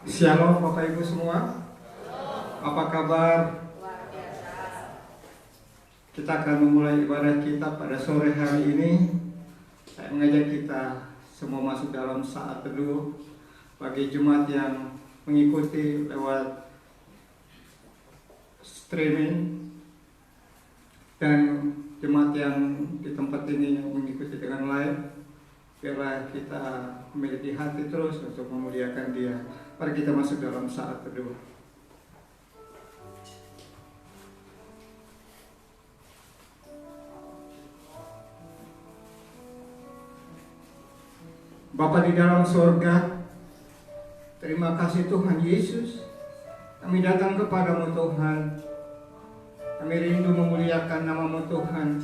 Shalom Bapak Ibu semua. Apa kabar? Kita akan memulai ibadah kita pada sore hari ini. Saya mengajak kita semua masuk dalam saat teduh bagi jemaat yang mengikuti lewat streaming dan jemaat yang di tempat ini yang mengikuti dengan live. Biarlah kita memiliki hati terus untuk memuliakan Dia. Mari kita masuk dalam saat teduh. Bapa di dalam surga, terima kasih Tuhan Yesus. Kami datang kepadamu Tuhan. Kami rindu memuliakan nama-Mu Tuhan.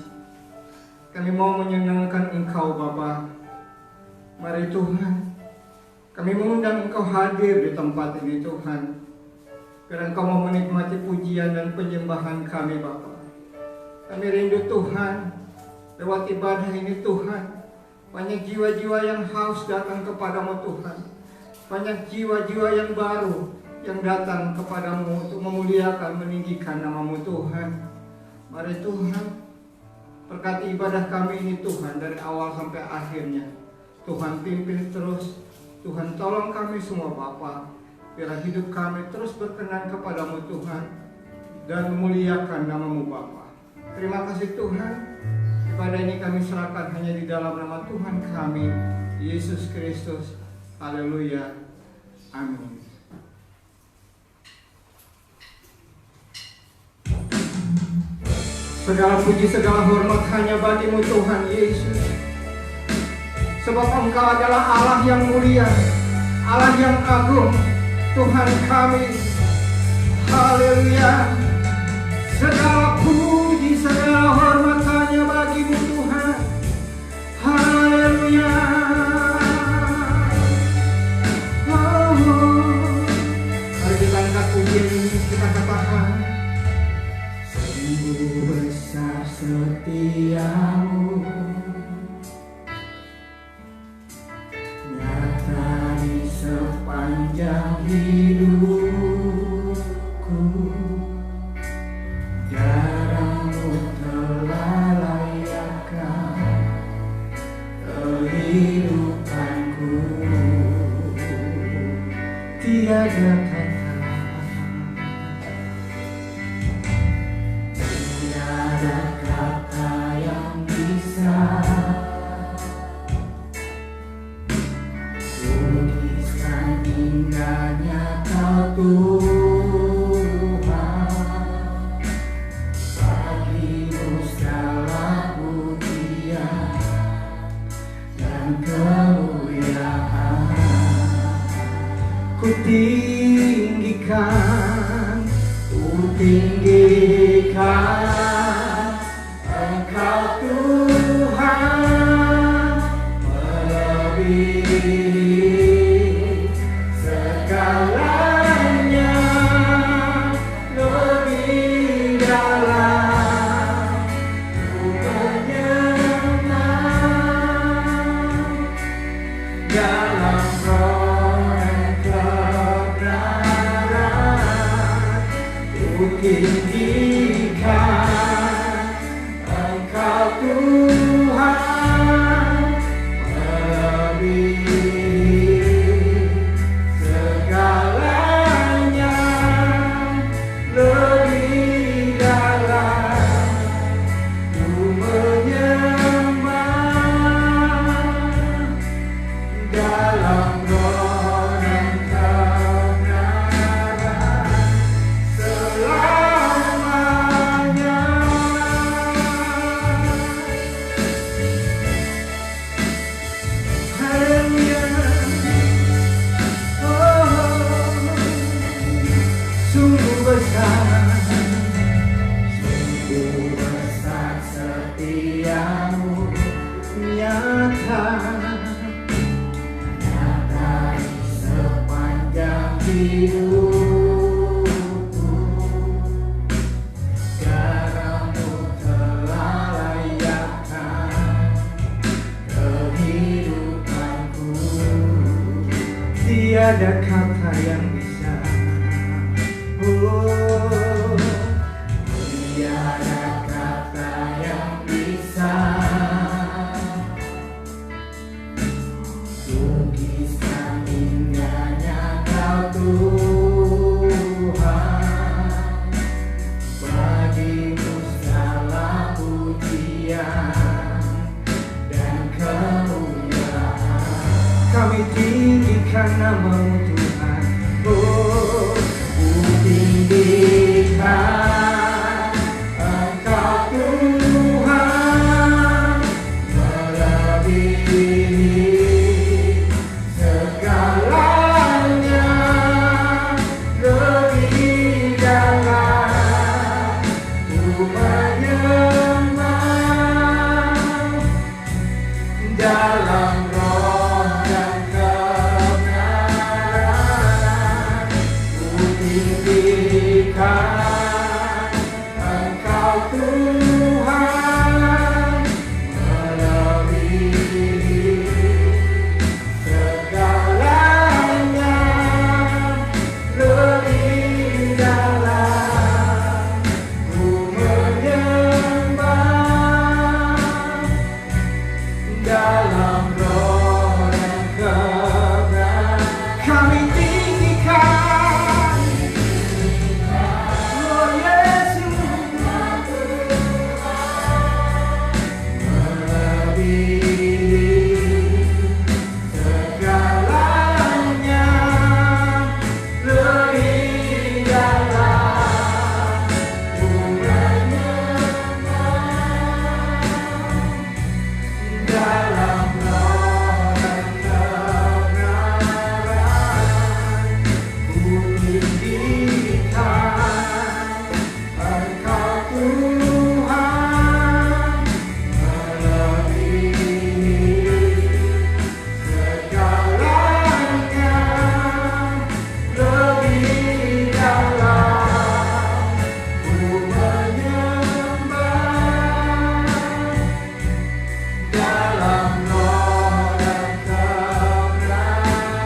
Kami mau menyenangkan Engkau Bapa. Mari Tuhan, kami mengundang Engkau hadir di tempat ini Tuhan. Biar Engkau mau menikmati pujian dan penyembahan kami Bapa. Kami rindu Tuhan, lewat ibadah ini Tuhan, banyak jiwa-jiwa yang haus datang kepadamu Tuhan. Banyak jiwa-jiwa yang baru yang datang kepadamu untuk memuliakan, meninggikan nama-Mu Tuhan. Mari Tuhan, berkati ibadah kami ini Tuhan dari awal sampai akhirnya. Tuhan pimpin terus, Tuhan tolong kami semua Bapa. Biar hidup kami terus berkenan kepadamu Tuhan dan memuliakan nama-Mu Bapa. Terima kasih Tuhan. Ibadah ini kami serahkan hanya di dalam nama Tuhan kami, Yesus Kristus. Haleluya. Amin. Segala puji, segala hormat hanya bagi-Mu Tuhan Yesus. Sebab Engkau adalah Allah yang mulia, Allah yang agung, Tuhan kami. Haleluya. Segala puji, segala hormat hanya bagi-Mu Tuhan. Haleluya. Mari kita angkat pujian ini, kita katakan, sungguh besar setiamu, sepanjang hidupku. Darah-Mu telah layakkan kehidupanku. Tiada kata, tiada kata yang bisa indahnya Kau Tuhan. Bagi-Mu segala pujian dan kemuliaan. Ku tinggikan Engkau Tuhan, melebihi segalanya, lebih dalam ku menyenang dalam roh dan kebenaran. Ku setiamu nyata di sepanjang hidupku. Darahmu telah layakkan kehidupanku. Tiada kata yang bisa, oh, tiada kata yang bisa lukiskan indahnya Kau Tuhan. Bagimu segala pujian dan kemuliaan. Kami tinggikan nama-Mu Tuhan, oh, ku tinggikan Engkau Tuhan, melebihi segalanya, lebih dalam ku menyembah dalam roh dan kebenaran. Ku tinggikan Engkau Tuhan, melebihi segalanya, lebih dalam ku menyembah dalam roh dan kebenaran. Kami tinggikan, oh Yesus, melebihi segalanya, lebih dalam ku menyembah dalam roh dan kebenaran. Ku tinggikan Engkau Tuhan, melebihi segalanya, lebih dalam ku menyembah dalam roh dan kebenaran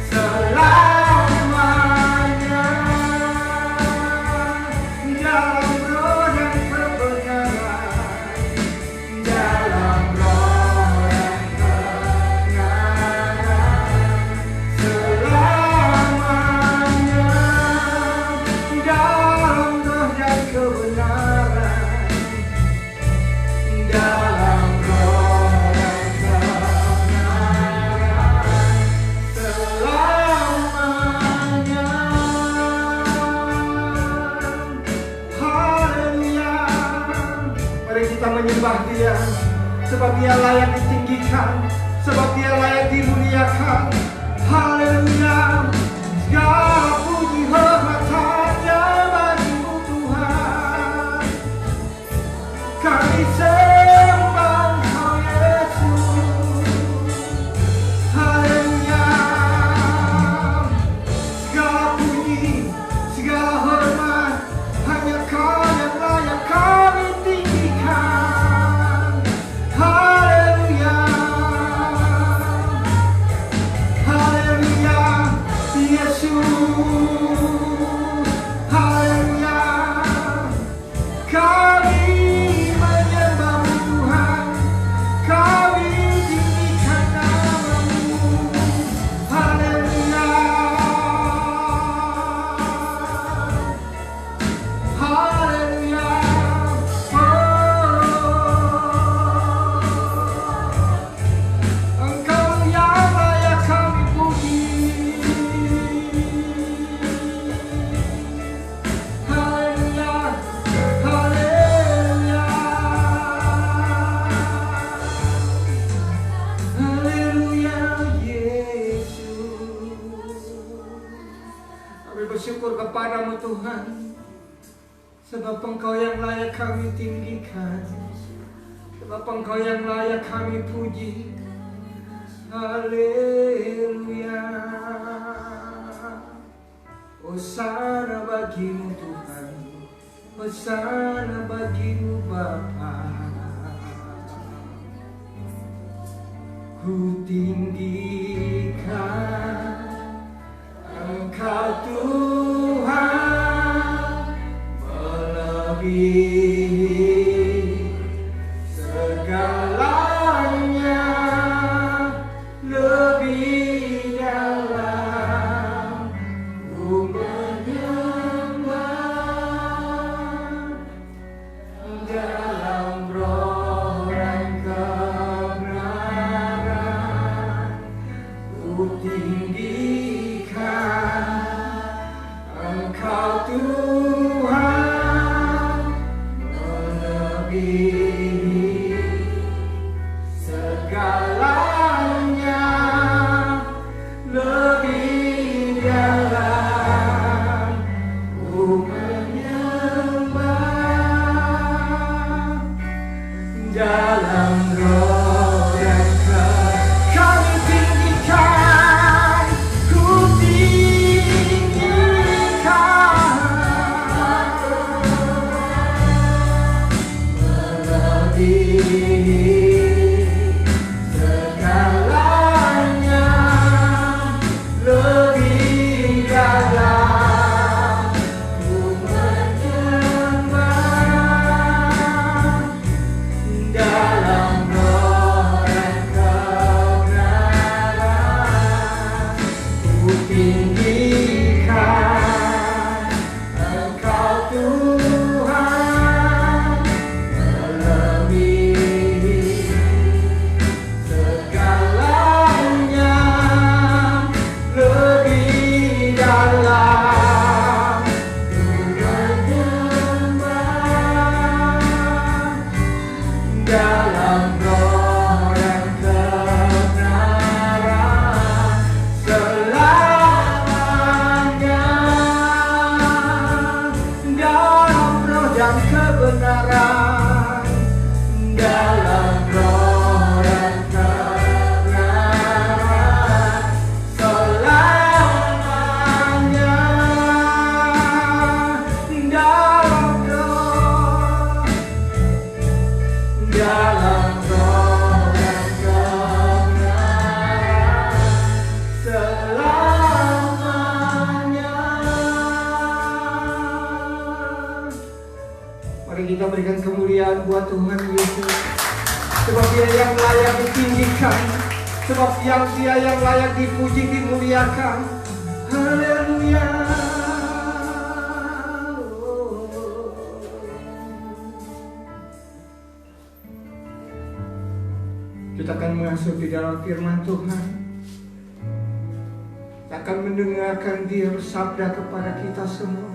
selamanya. Dalam roh dan kebenaran, dalam roh dan kebenaran selamanya. Dalam roh dan kebenaran, dalam roh dan kebenaran selamanya. Haleluya. Mari kita menyembah Dia, sebab Dia layak ditinggikan, sebab Dia layak dimuliakan. Haleluya. Segala puji hormat hanya bagi-Mu Tuhan. Kami sembah Engkau Yesus. Haleluya. Segala puji, segala hormat hanya Kau yang layak kami tinggikan. Haleluya. Haleluya. Yesus. Haleluya. Kami menyembah-Mu Tuhan, kami tinggikan nama-Mu. Haleluya. Haleluya. Engkau yang layak kami puji. Haleluya. Haleluya. Haleluya, Yesus. Kami bersyukur kepada-Mu Tuhan, Sebab Engkau yang layak kami tinggikan, sebab Engkau yang layak kami puji. Haleluya. Hosana bagimu Tuhan, hosana bagimu Bapa. Ku tinggikan Engkau Tuhan, melebihi segalanya, lebih dalam ku menyembah dalam roh dan kebenaran. Ku tinggikan Engkau Tuhan, melebihi segalanya, lebih dalam ku menyembah dalam roh dan kami tinggikan, ku tinggikan melebihi segalanya, lebih dalam ku menyembah dalam roh dan kebenaran. Ku tinggikan Engkau Tuhan, melebihi segalanya, lebih dalam ku menyembah dalam roh dan kebenaran selamanya. Dalam roh dan kebenaran, dalam roh dan kebenaran selamanya. Dalam roh dan kebenaran selamanya. Mari kita berikan kemuliaan buat Tuhan Yesus, sebab Dia yang layak ditinggikan, sebab Dia yang layak dipuji, dimuliakan. Haleluya. Kita akan masuk di dalam firman Tuhan. Kita akan mendengarkan Dia bersabda kepada kita semua.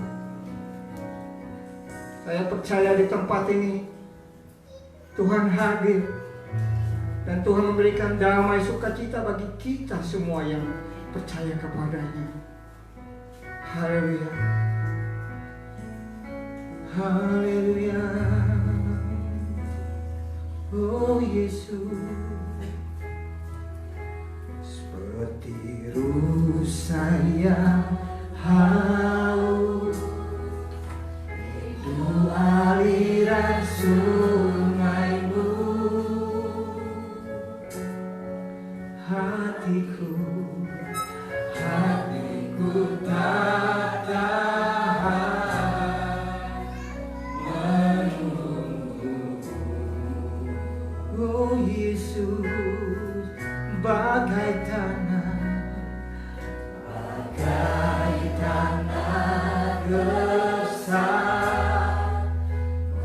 Saya percaya di tempat ini Tuhan hadir dan Tuhan memberikan damai sukacita bagi kita semua yang percaya kepadanya. Haleluya. Haleluya. Oh Yesus, seperti rusa yang haus, itu aliran sungaimu. Hatiku tak tahan menunggu. Oh Yesus, bagai tanah gersang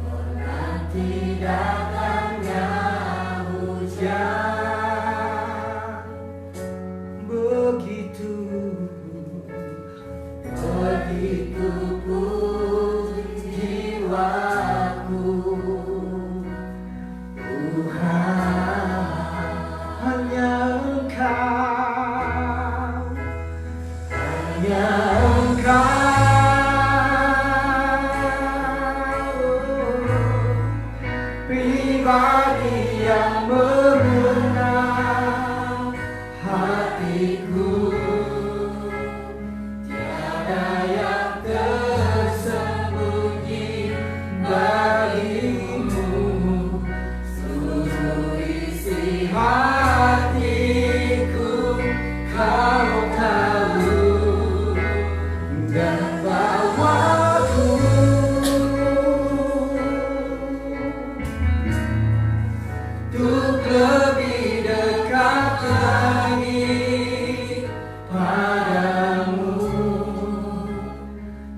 menanti datangnya hujan. Begitu pun jiwaku, Tuhan pribadi yang mengenal hatiku. Tiada yang tersembunyi bagimu, seluruh isi hatiku kau tahu, dan bawaku untuk lebih dekat lagi padamu,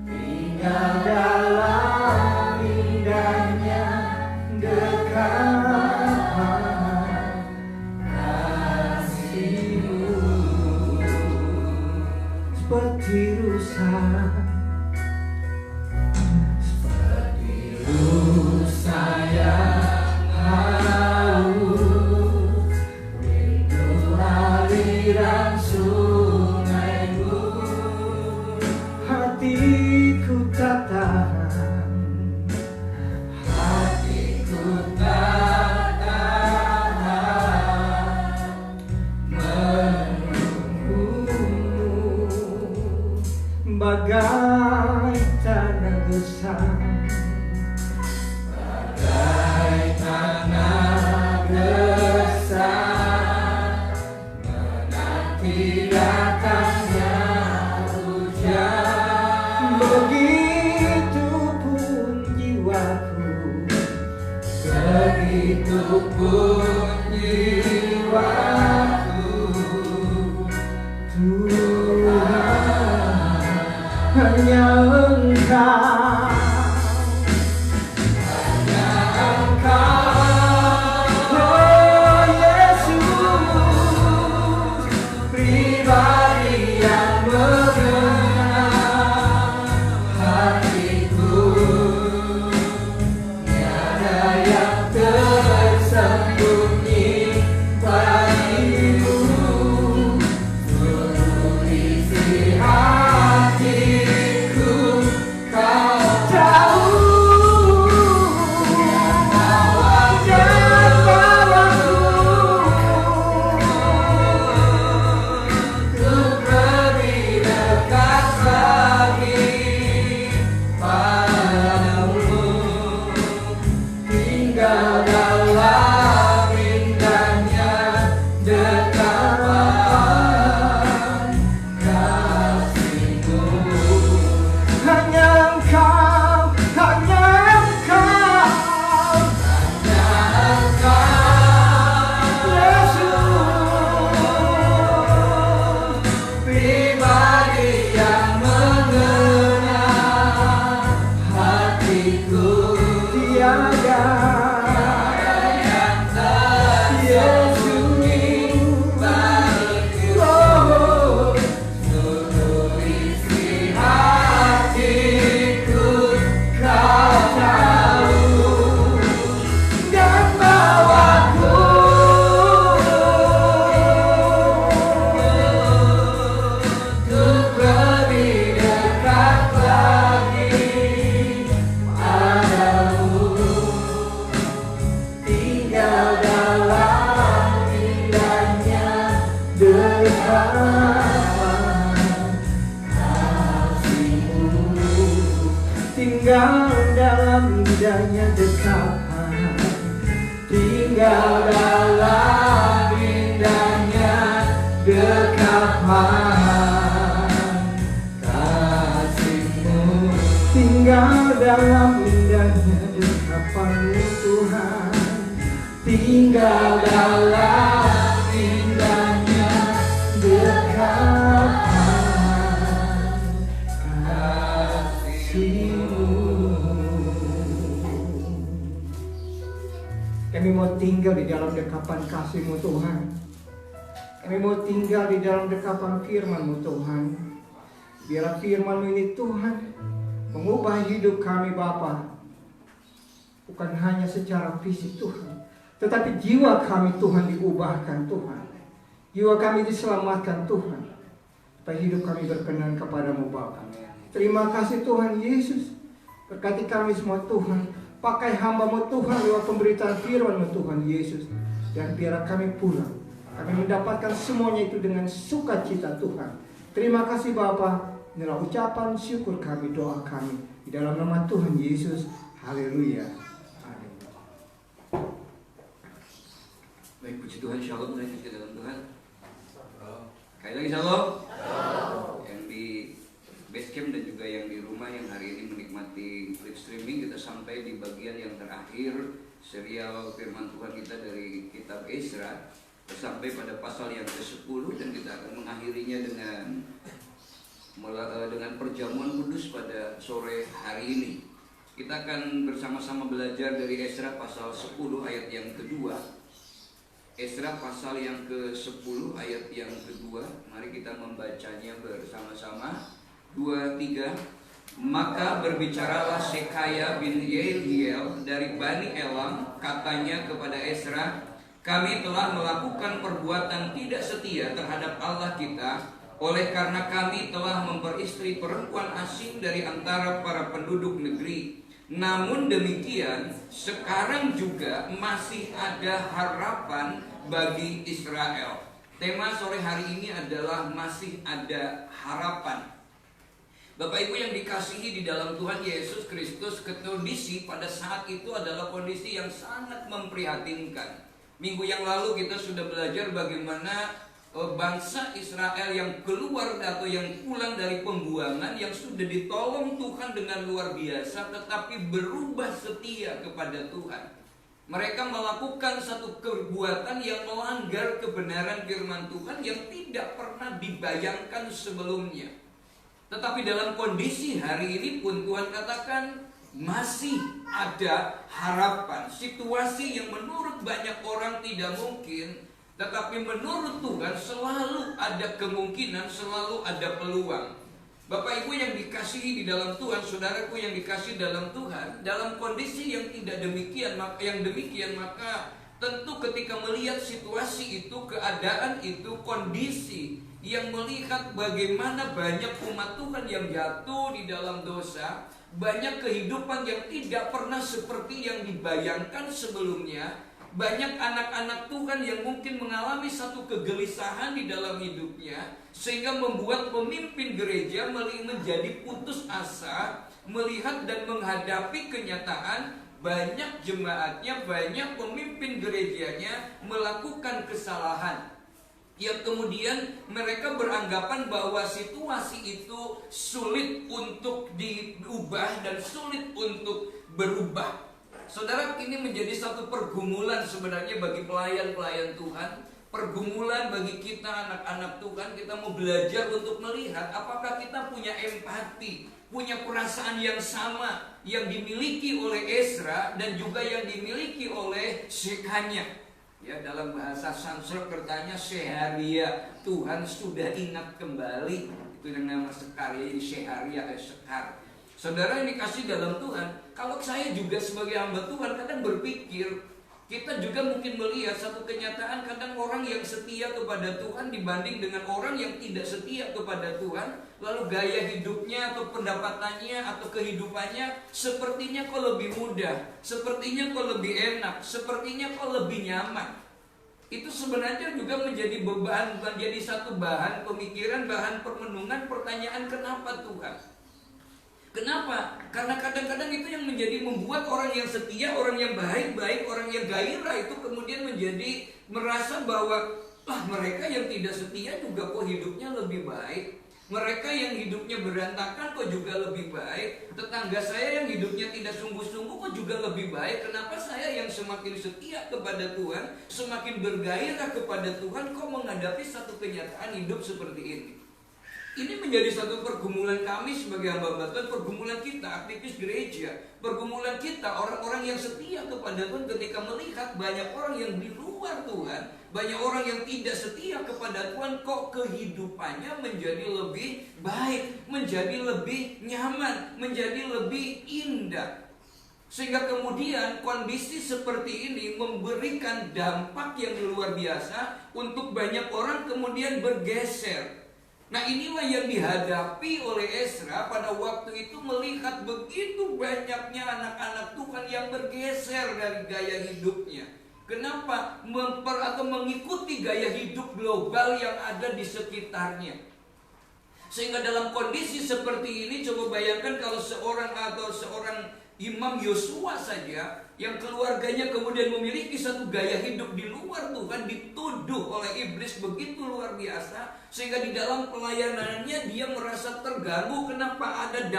tinggal dalam indahnya dekapan kasih-Mu. Seperti rusa yang haus, rindu aliran sungai-Mu, hatiku tak tahan, hatiku tak tahan menunggumu, bagai tanah gersang, bagai tanah gersang, menanti datangnya hujan. Begitupun jiwaku, begitupun jiwaku, Tuhan, hanya Engkau, oh Yesus, pribadi yang mengenal hatiku. Tiada yang tersembunyi bagimu, seluruh isi hatiku kau tahu, dan bawaku untuk lebih dekat lagi padamu, tinggal dalam indahnya dekapan kasih-Mu. Hanya Engkau, hanya Engkau, hanya Engkau, Yesus, pribadi yang mengenal hatiku. Tiada yang tersembunyi bagiku, oh, seluruh isi hatiku kau tahu, dan bawaku untuk lebih dekat lagi padamu, tinggal dalam indahnya dekapan kasih-Mu, tinggal dalam indahnya dekapan, tinggal dalam indahnya dekapan kasih-Mu, tinggal dalam indahnya dekapan-Mu Tuhan, tinggal dalam indahnya dekapan kasih-Mu. Kami mau tinggal di dalam dekapan kasih-Mu Tuhan. Kami mau tinggal di dalam dekapan firman-Mu Tuhan. Biarlah firman-Mu ini Tuhan mengubah hidup kami Bapa. Bukan hanya secara fisik Tuhan, tetapi jiwa kami Tuhan diubahkan Tuhan. Jiwa kami diselamatkan Tuhan. Supaya hidup kami berkenan kepadamu Bapa. Terima kasih Tuhan Yesus. Berkati kami semua Tuhan. pakai hamba-Mu Tuhan lewat pemberitaan firman-Mu Tuhan Yesus. Dan biar kami pulang, kami mendapatkan semuanya itu dengan sukacita Tuhan. Terima kasih Bapa. Inilah ucapan syukur kami, doa kami di dalam nama Tuhan Yesus. Haleluya. Amin. Baik, puji Tuhan, shalom lagi ke dalam Tuhan. Sekali lagi shalom. Yang di Basecamp dan juga yang di rumah yang hari ini menikmati live streaming, kita sampai di bagian yang terakhir serial firman Tuhan kita dari kitab Ezra. Sampai pada pasal yang ke-10 dan kita akan mengakhirinya dengan perjamuan kudus pada sore hari ini. Kita akan bersama-sama belajar dari Ezra pasal 10 ayat yang kedua. Ezra pasal yang ke-10 ayat yang kedua. Mari kita membacanya bersama-sama. 2, 3. Maka berbicaralah Sekaya bin Yehiel dari Bani Elam, katanya kepada Ezra, kami telah melakukan perbuatan tidak setia terhadap Allah kita, oleh karena kami telah memperistri perempuan asing dari antara para penduduk negeri. Namun demikian, sekarang juga masih ada harapan bagi Israel. Tema sore hari ini adalah masih ada harapan. Bapak Ibu yang dikasihi di dalam Tuhan Yesus Kristus, kondisi pada saat itu adalah kondisi yang sangat memprihatinkan. Minggu yang lalu kita sudah belajar bagaimana bangsa Israel yang keluar atau yang pulang dari pembuangan, yang sudah ditolong Tuhan dengan luar biasa, tetapi berubah setia kepada Tuhan. Mereka melakukan satu perbuatan yang melanggar kebenaran firman Tuhan yang tidak pernah dibayangkan sebelumnya. Tetapi dalam kondisi hari ini pun Tuhan katakan masih ada harapan. Situasi yang menurut banyak orang tidak mungkin, tetapi menurut Tuhan selalu ada kemungkinan, selalu ada peluang. Bapak Ibu yang dikasihi di dalam Tuhan, saudaraku yang dikasihi dalam Tuhan, dalam kondisi yang tidak demikian, maka tentu ketika melihat situasi itu, keadaan itu, kondisi yang melihat bagaimana banyak umat Tuhan yang jatuh di dalam dosa, banyak kehidupan yang tidak pernah seperti yang dibayangkan sebelumnya, banyak anak-anak Tuhan yang mungkin mengalami satu kegelisahan di dalam hidupnya, sehingga membuat pemimpin gereja menjadi putus asa melihat dan menghadapi kenyataan banyak jemaatnya, banyak pemimpin gerejanya melakukan kesalahan, yang kemudian mereka beranggapan bahwa situasi itu sulit untuk diubah dan sulit untuk berubah. Saudara, ini menjadi satu pergumulan sebenarnya bagi pelayan-pelayan Tuhan, pergumulan bagi kita anak-anak Tuhan. Kita mau belajar untuk melihat apakah kita punya empati, punya perasaan yang sama yang dimiliki oleh Ezra dan juga yang dimiliki oleh Sekanya. Ya, dalam bahasa Sanskertanya Seharia, Tuhan sudah ingat kembali. Itu yang nama Sekar, jadi Seharia Sekar. Saudara yang dikasih dalam Tuhan, kalau saya juga sebagai hamba Tuhan kadang berpikir, kita juga mungkin melihat satu kenyataan, kadang orang yang setia kepada Tuhan dibanding dengan orang yang tidak setia kepada Tuhan, lalu gaya hidupnya atau pendapatannya atau kehidupannya sepertinya kok lebih mudah, sepertinya kok lebih enak, sepertinya kok lebih nyaman. Itu sebenarnya juga menjadi beban, menjadi satu bahan pemikiran, bahan permenungan, pertanyaan kenapa Tuhan? Kenapa? Karena kadang-kadang itu yang menjadi membuat orang yang setia, orang yang baik-baik, orang yang gairah itu kemudian menjadi merasa bahwa mereka yang tidak setia juga kok hidupnya lebih baik. Mereka yang hidupnya berantakan kok juga lebih baik. Tetangga saya yang hidupnya tidak sungguh-sungguh kok juga lebih baik. Kenapa saya yang semakin setia kepada Tuhan, semakin bergairah kepada Tuhan, kok menghadapi satu kenyataan hidup seperti ini? Ini menjadi satu pergumulan kami sebagai hamba Tuhan, pergumulan kita aktivis gereja, pergumulan kita orang-orang yang setia kepada Tuhan ketika melihat banyak orang yang di luar Tuhan, banyak orang yang tidak setia kepada Tuhan, kok kehidupannya menjadi lebih baik, menjadi lebih nyaman, menjadi lebih indah. Sehingga kemudian kondisi seperti ini memberikan dampak yang luar biasa untuk banyak orang kemudian bergeser. Nah, inilah yang dihadapi oleh Ezra pada waktu itu, melihat begitu banyaknya anak-anak Tuhan yang bergeser dari gaya hidupnya. Kenapa? Atau mengikuti gaya hidup global yang ada di sekitarnya. Sehingga dalam kondisi seperti ini, coba bayangkan kalau seorang Imam Yosua saja yang keluarganya kemudian memiliki satu gaya hidup di luar Tuhan, dituduh oleh iblis begitu luar biasa, sehingga di dalam pelayanannya dia merasa terganggu. Kenapa? Ada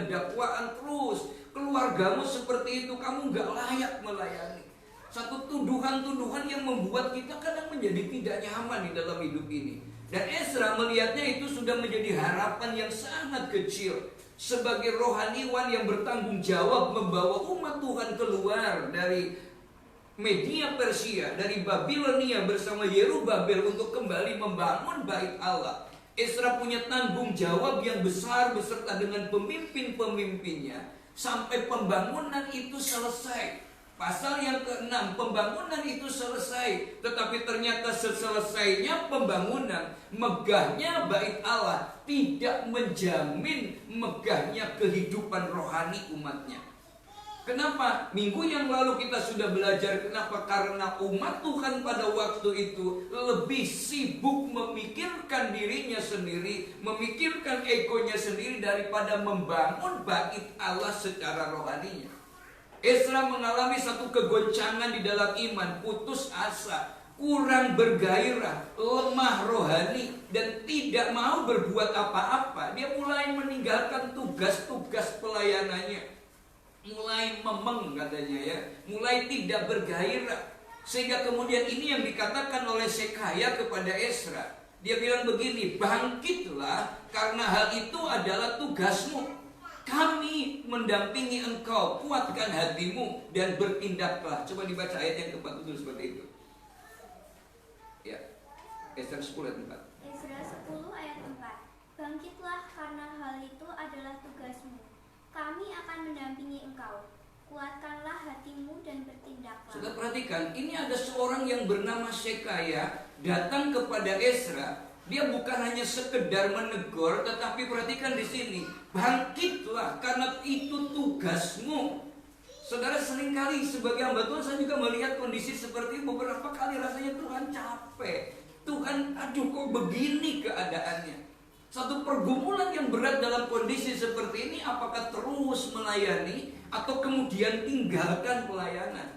dakwaan terus. Keluargamu seperti itu, kamu gak layak melayani. Satu tuduhan-tuduhan yang membuat kita kadang menjadi tidak nyaman di dalam hidup ini. Dan Ezra melihatnya itu sudah menjadi harapan yang sangat kecil. Sebagai rohaniwan yang bertanggung jawab membawa umat Tuhan keluar dari Media Persia, dari Babilonia bersama Yerubabel untuk kembali membangun bait Allah. Ezra punya tanggung jawab yang besar beserta dengan pemimpin-pemimpinnya sampai pembangunan itu selesai. Pasal yang ke-6, pembangunan itu selesai. Tetapi ternyata selesainya pembangunan, megahnya bait Allah tidak menjamin megahnya kehidupan rohani umatnya. Kenapa? Minggu yang lalu kita sudah belajar. Kenapa? Karena umat Tuhan pada waktu itu lebih sibuk memikirkan dirinya sendiri, memikirkan egonya sendiri daripada membangun bait Allah secara rohaninya. Ezra mengalami satu kegoncangan di dalam iman, putus asa, kurang bergairah, lemah rohani, dan tidak mau berbuat apa-apa. Dia mulai meninggalkan tugas-tugas pelayanannya, mulai memeng katanya ya, mulai tidak bergairah. Sehingga kemudian ini yang dikatakan oleh Sekaya kepada Ezra. Dia bilang begini, bangkitlah karena hal itu adalah tugasmu. Kami mendampingi engkau, kuatkan hatimu dan bertindaklah. Coba dibaca ayat yang ke-4 dulu seperti itu. Ya, Ezra 10 ayat 4. Ezra 10 ayat 4. Bangkitlah karena hal itu adalah tugasmu. Kami akan mendampingi engkau. Kuatkanlah hatimu dan bertindaklah. Sudah perhatikan, ini ada seorang yang bernama Sekaya datang kepada Ezra. Dia bukan hanya sekedar menegur, tetapi perhatikan di sini, bangkitlah karena itu tugasmu. Saudara, seringkali sebagai hamba Tuhan saya juga melihat kondisi seperti beberapa kali rasanya Tuhan capek. Tuhan, aduh kok begini keadaannya. Satu pergumulan yang berat dalam kondisi seperti ini, apakah terus melayani atau kemudian tinggalkan pelayanan?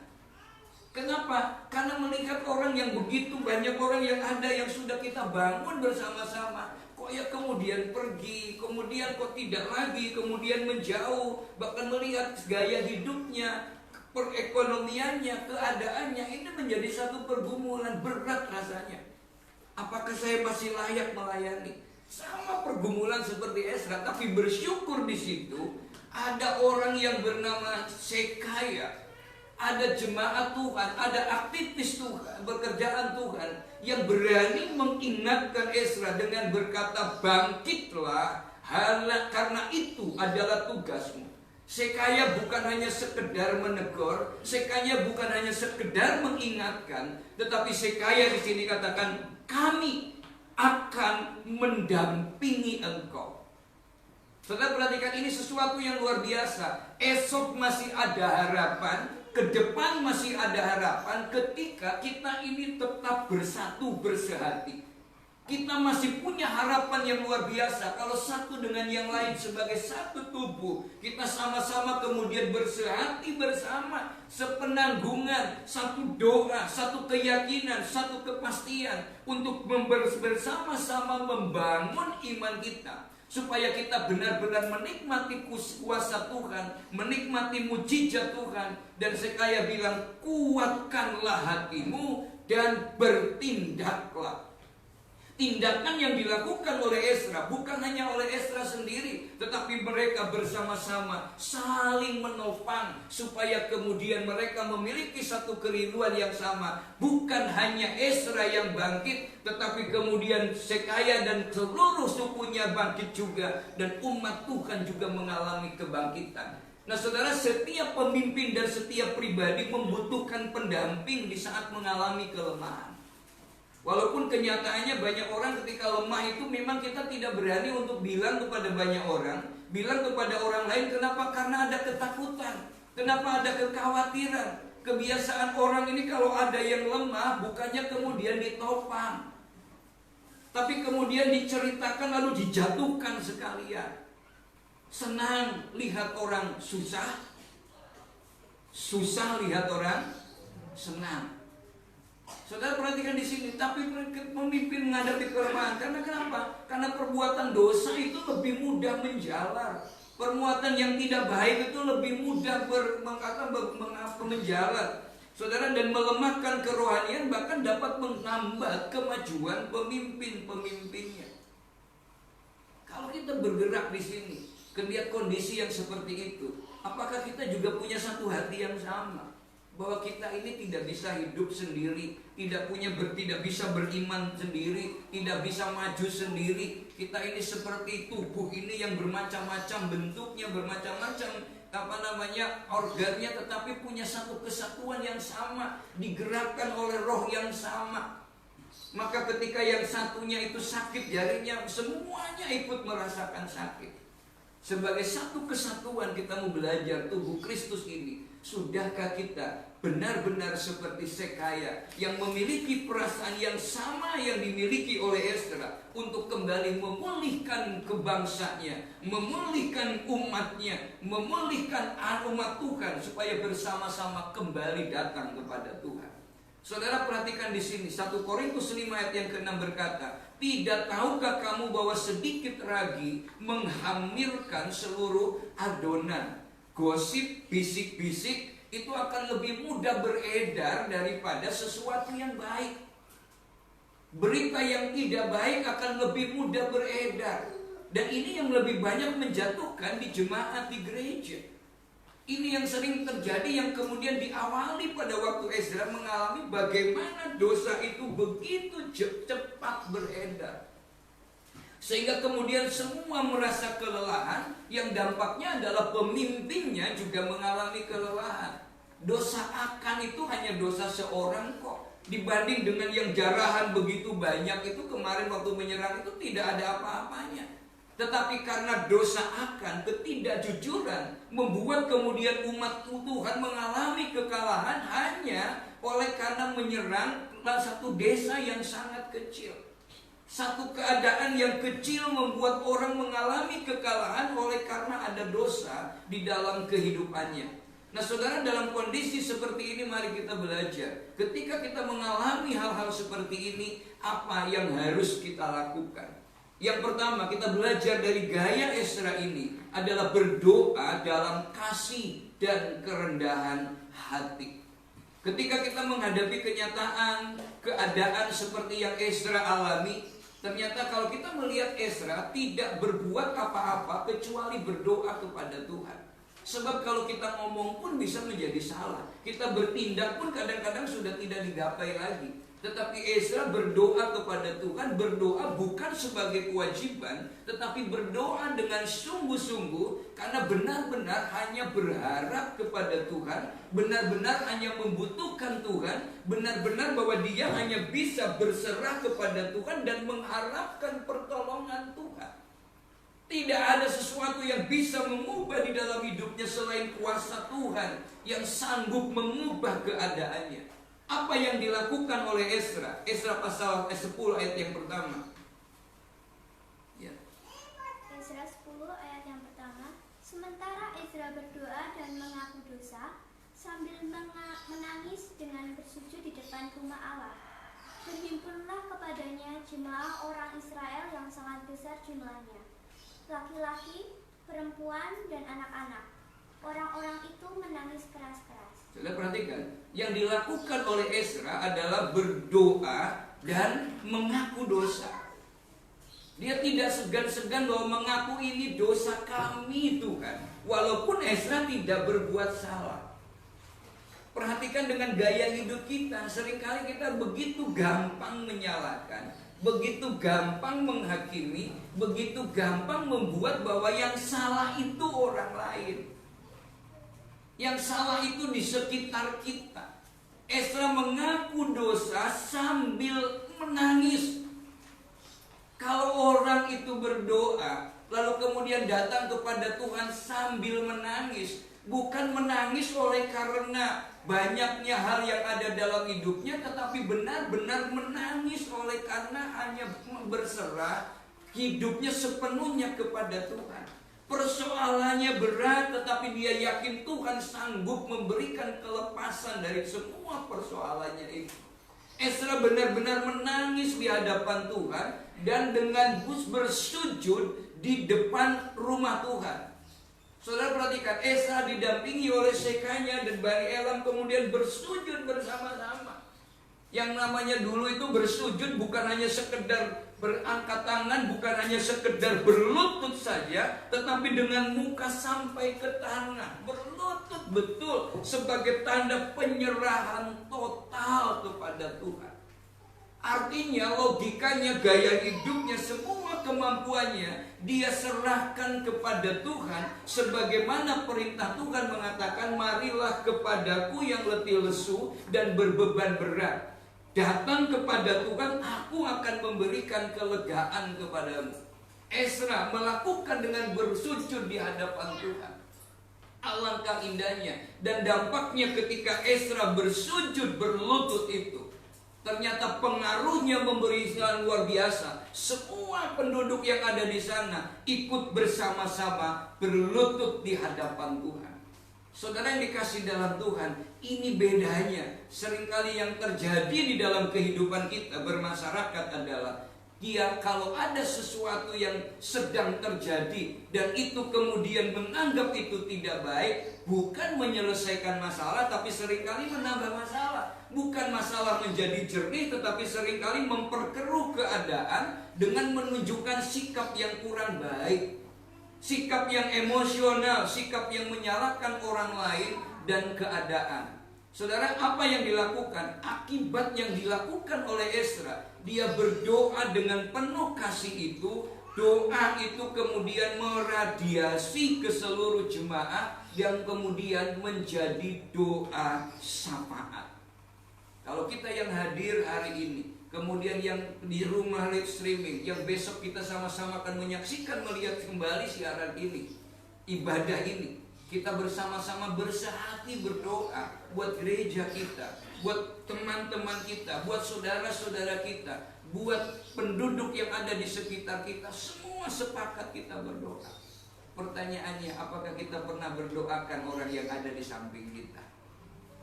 Kenapa? Karena melihat orang yang begitu banyak orang yang ada yang sudah kita bangun bersama-sama, kok ya kemudian pergi, kemudian kok tidak lagi, kemudian menjauh, bahkan melihat gaya hidupnya, perekonomiannya, keadaannya, ini menjadi satu pergumulan berat rasanya. Apakah saya masih layak melayani? Sama pergumulan seperti Ezra, tapi bersyukur di situ ada orang yang bernama Sekaya. Ada jemaat Tuhan, ada aktivis Tuhan, pekerjaan Tuhan yang berani mengingatkan Ezra dengan berkata, bangkitlah karena itu adalah tugasmu. Sekaya bukan hanya sekedar menegur, Sekaya bukan hanya sekedar mengingatkan, tetapi Sekaya di sini katakan, kami akan mendampingi engkau. Saudara perhatikan, ini sesuatu yang luar biasa. Esok masih ada harapan, ke depan masih ada harapan ketika kita ini tetap bersatu, bersehati. Kita masih punya harapan yang luar biasa kalau satu dengan yang lain sebagai satu tubuh. Kita sama-sama kemudian bersehati bersama, sepenanggungan, satu doa, satu keyakinan, satu kepastian untuk bersama-sama membangun iman kita. Supaya kita benar-benar menikmati kuasa Tuhan, menikmati mujizat Tuhan. Dan Sekaya bilang, kuatkanlah hatimu dan bertindaklah. Tindakan yang dilakukan oleh Ezra bukan hanya oleh Ezra sendiri, tetapi mereka bersama-sama saling menopang supaya kemudian mereka memiliki satu kerinduan yang sama. Bukan hanya Ezra yang bangkit, tetapi kemudian Sekaya dan seluruh sukunya bangkit juga, dan umat Tuhan juga mengalami kebangkitan. Nah saudara, setiap pemimpin dan setiap pribadi membutuhkan pendamping di saat mengalami kelemahan. Walaupun kenyataannya banyak orang ketika lemah itu memang kita tidak berani untuk bilang kepada banyak orang, bilang kepada orang lain. Kenapa? Karena ada ketakutan. Kenapa ada kekhawatiran? Kebiasaan orang ini kalau ada yang lemah, bukannya kemudian ditopang, tapi kemudian diceritakan lalu dijatuhkan sekalian. Senang lihat orang susah, susah lihat orang senang. Saudara perhatikan di sini, tapi pemimpin menghadapi kelemahan. Karena kenapa? Karena perbuatan dosa itu lebih mudah menjalar. Perbuatan yang tidak baik itu lebih mudah menjalar. Saudara, dan melemahkan kerohanian, bahkan dapat menghambat kemajuan pemimpin-pemimpinnya. Kalau kita bergerak di sini, lihat kondisi yang seperti itu, apakah kita juga punya satu hati yang sama? Bahwa kita ini tidak bisa hidup sendiri, tidak bisa beriman sendiri, tidak bisa maju sendiri. Kita ini seperti tubuh ini yang bermacam-macam bentuknya, bermacam-macam organnya, tetapi punya satu kesatuan yang sama, digerakkan oleh roh yang sama. Maka ketika yang satunya itu sakit jarinya, semuanya ikut merasakan sakit. Sebagai satu kesatuan kita mau belajar tubuh Kristus ini. Sudahkah kita benar-benar seperti Sekaya yang memiliki perasaan yang sama yang dimiliki oleh Esdra untuk kembali memulihkan kebangsanya, memulihkan umatnya, memulihkan umat Tuhan supaya bersama-sama kembali datang kepada Tuhan. Saudara perhatikan di sini 1 Korintus 5 ayat yang ke-6 berkata, tidak tahukah kamu bahwa sedikit ragi menghamirkan seluruh adonan? Gosip, bisik-bisik itu akan lebih mudah beredar daripada sesuatu yang baik. Berita yang tidak baik akan lebih mudah beredar. Dan ini yang lebih banyak menjatuhkan di jemaat, di gereja. Ini yang sering terjadi, yang kemudian diawali pada waktu Ezra mengalami bagaimana dosa itu begitu cepat beredar. Sehingga kemudian semua merasa kelelahan, yang dampaknya adalah pemimpinnya juga mengalami kelelahan. Dosa Akan itu hanya dosa seorang kok. Dibanding dengan yang jarahan begitu banyak itu, kemarin waktu menyerang itu tidak ada apa-apanya. Tetapi karena dosa Akan, ketidakjujuran, membuat kemudian umat Tuhan mengalami kekalahan hanya oleh karena menyerang satu desa yang sangat kecil. Satu keadaan yang kecil membuat orang mengalami kekalahan oleh karena ada dosa di dalam kehidupannya. Nah saudara, dalam kondisi seperti ini mari kita belajar. Ketika kita mengalami hal-hal seperti ini, apa yang harus kita lakukan? Yang pertama, kita belajar dari gaya Esra ini adalah berdoa dalam kasih dan kerendahan hati. Ketika kita menghadapi kenyataan, keadaan seperti yang Esra alami, ternyata kalau kita melihat Esra tidak berbuat apa-apa kecuali berdoa kepada Tuhan. Sebab kalau kita ngomong pun bisa menjadi salah. Kita bertindak pun kadang-kadang sudah tidak digapai lagi. Tetapi Esra berdoa kepada Tuhan. Berdoa bukan sebagai kewajiban, tetapi berdoa dengan sungguh-sungguh. Karena benar-benar hanya berharap kepada Tuhan, benar-benar hanya membutuhkan Tuhan, benar-benar bahwa dia hanya bisa berserah kepada Tuhan dan mengharapkan pertolongan Tuhan. Tidak ada sesuatu yang bisa mengubah di dalam hidupnya selain kuasa Tuhan yang sanggup mengubah keadaannya. Apa yang dilakukan oleh Esra? Esra pasal 10 ayat yang pertama. Ya. Esra 10 ayat yang pertama. Sementara Esra berdoa dan mengaku dosa sambil menangis dengan bersujud di depan rumah Allah. Berhimpunlah kepadanya jemaah orang Israel yang sangat besar jumlahnya, laki-laki, perempuan, dan anak-anak. Orang-orang itu menangis keras-keras. Sudah perhatikan, yang dilakukan oleh Esra adalah berdoa dan mengaku dosa. Dia tidak segan-segan bahwa mengaku ini dosa kami Tuhan, walaupun Esra tidak berbuat salah. Perhatikan dengan gaya hidup kita, seringkali kita begitu gampang menyalahkan, begitu gampang menghakimi, begitu gampang membuat bahwa yang salah itu orang lain. Yang salah itu di sekitar kita. Esra mengaku dosa sambil menangis. Kalau orang itu berdoa, lalu kemudian datang kepada Tuhan sambil menangis, bukan menangis oleh karena banyaknya hal yang ada dalam hidupnya, tetapi benar-benar menangis oleh karena hanya berserah hidupnya sepenuhnya kepada Tuhan. Persoalannya berat, tetapi dia yakin Tuhan sanggup memberikan kelepasan dari semua persoalannya itu. Esra benar-benar menangis di hadapan Tuhan dan dengan bersujud di depan rumah Tuhan. Saudara perhatikan, Esra didampingi oleh Sekanya dan Bani Elam kemudian bersujud bersama-sama. Yang namanya dulu itu bersujud bukan hanya sekedar berangkat tangan, bukan hanya sekedar berlutut saja, tetapi dengan muka sampai ke tanah. Berlutut betul sebagai tanda penyerahan total kepada Tuhan. Artinya logikanya, gaya hidupnya, semua kemampuannya dia serahkan kepada Tuhan. Sebagaimana perintah Tuhan mengatakan, marilah kepadaku yang letih lesu dan berbeban berat. Datang kepada Tuhan, aku akan memberikan kelegaan kepadamu. Esra melakukan dengan bersujud di hadapan Tuhan. Alangkah indahnya. Dan dampaknya ketika Esra bersujud berlutut itu, ternyata pengaruhnya memberikan luar biasa. Semua penduduk yang ada di sana ikut bersama-sama berlutut di hadapan Tuhan. Saudara yang dikasih dalam Tuhan, ini bedanya. Seringkali yang terjadi di dalam kehidupan kita bermasyarakat adalah dia kalau ada sesuatu yang sedang terjadi dan itu kemudian menganggap itu tidak baik, bukan menyelesaikan masalah tapi seringkali menambah masalah. Bukan masalah menjadi jernih, tetapi seringkali memperkeruh keadaan dengan menunjukkan sikap yang kurang baik, sikap yang emosional, sikap yang menyalahkan orang lain dan keadaan. Saudara, apa yang dilakukan? Akibat yang dilakukan oleh Esra, dia berdoa dengan penuh kasih itu. Doa itu kemudian meradiasi ke seluruh jemaat yang kemudian menjadi doa syafaat. Kalau kita yang hadir hari ini, kemudian yang di rumah live streaming, yang besok kita sama-sama akan menyaksikan, melihat kembali siaran ini, ibadah ini, kita bersama-sama bersehati berdoa buat gereja kita, buat teman-teman kita, buat saudara-saudara kita, buat penduduk yang ada di sekitar kita. Semua sepakat kita berdoa. Pertanyaannya, apakah kita pernah berdoakan orang yang ada di samping kita?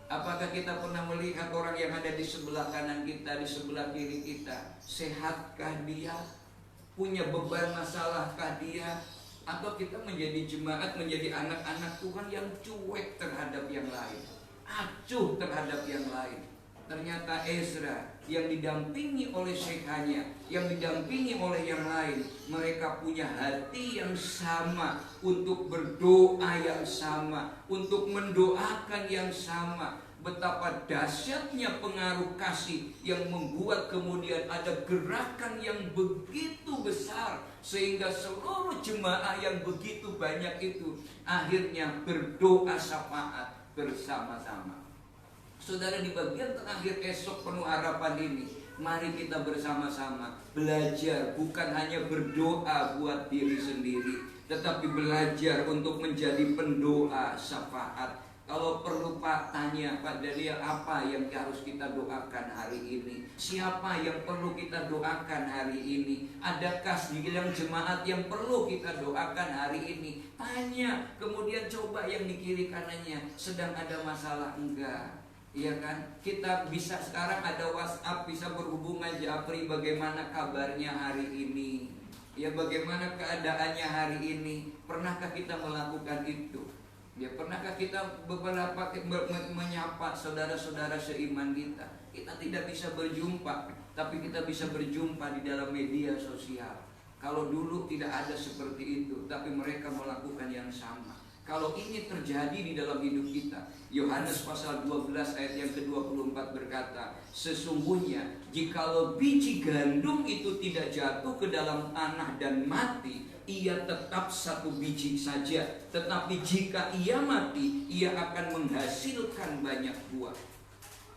Apakah kita pernah melihat orang yang ada di sebelah kanan kita, di sebelah kiri kita? Sehatkah dia? Punya beban masalahkah dia? Atau kita menjadi jemaat, menjadi anak-anak Tuhan yang cuek terhadap yang lain, acuh terhadap yang lain? Ternyata Esra yang didampingi oleh Sekanya, yang didampingi oleh yang lain, mereka punya hati yang sama untuk berdoa yang sama, untuk mendoakan yang sama. Betapa dahsyatnya pengaruh kasih yang membuat kemudian ada gerakan yang begitu besar, sehingga seluruh jemaah yang begitu banyak itu akhirnya berdoa syafaat bersama-sama. Saudara, di bagian terakhir esok penuh harapan ini, mari kita bersama-sama belajar bukan hanya berdoa buat diri sendiri, tetapi belajar untuk menjadi pendoa syafaat. Kalau perlu Pak tanya, Pak Dalia, apa yang harus kita doakan hari ini? Siapa yang perlu kita doakan hari ini? Adakah di dalam jemaat yang perlu kita doakan hari ini? Tanya, kemudian coba yang di kiri kanannya sedang ada masalah enggak? Iya kan? Kita bisa sekarang ada WhatsApp, bisa berhubungan. Japri, bagaimana kabarnya hari ini? Ya, bagaimana keadaannya hari ini? Pernahkah kita melakukan itu? Ya, pernahkah kita beberapa menyapa saudara-saudara seiman kita? Kita tidak bisa berjumpa, tapi kita bisa berjumpa di dalam media sosial. Kalau dulu tidak ada seperti itu, tapi mereka melakukan yang sama. Kalau ini terjadi di dalam hidup kita, Yohanes pasal 12 ayat yang ke-24 berkata, sesungguhnya jikalau biji gandum itu tidak jatuh ke dalam tanah dan mati, ia tetap satu biji saja. Tetapi jika ia mati, ia akan menghasilkan banyak buah.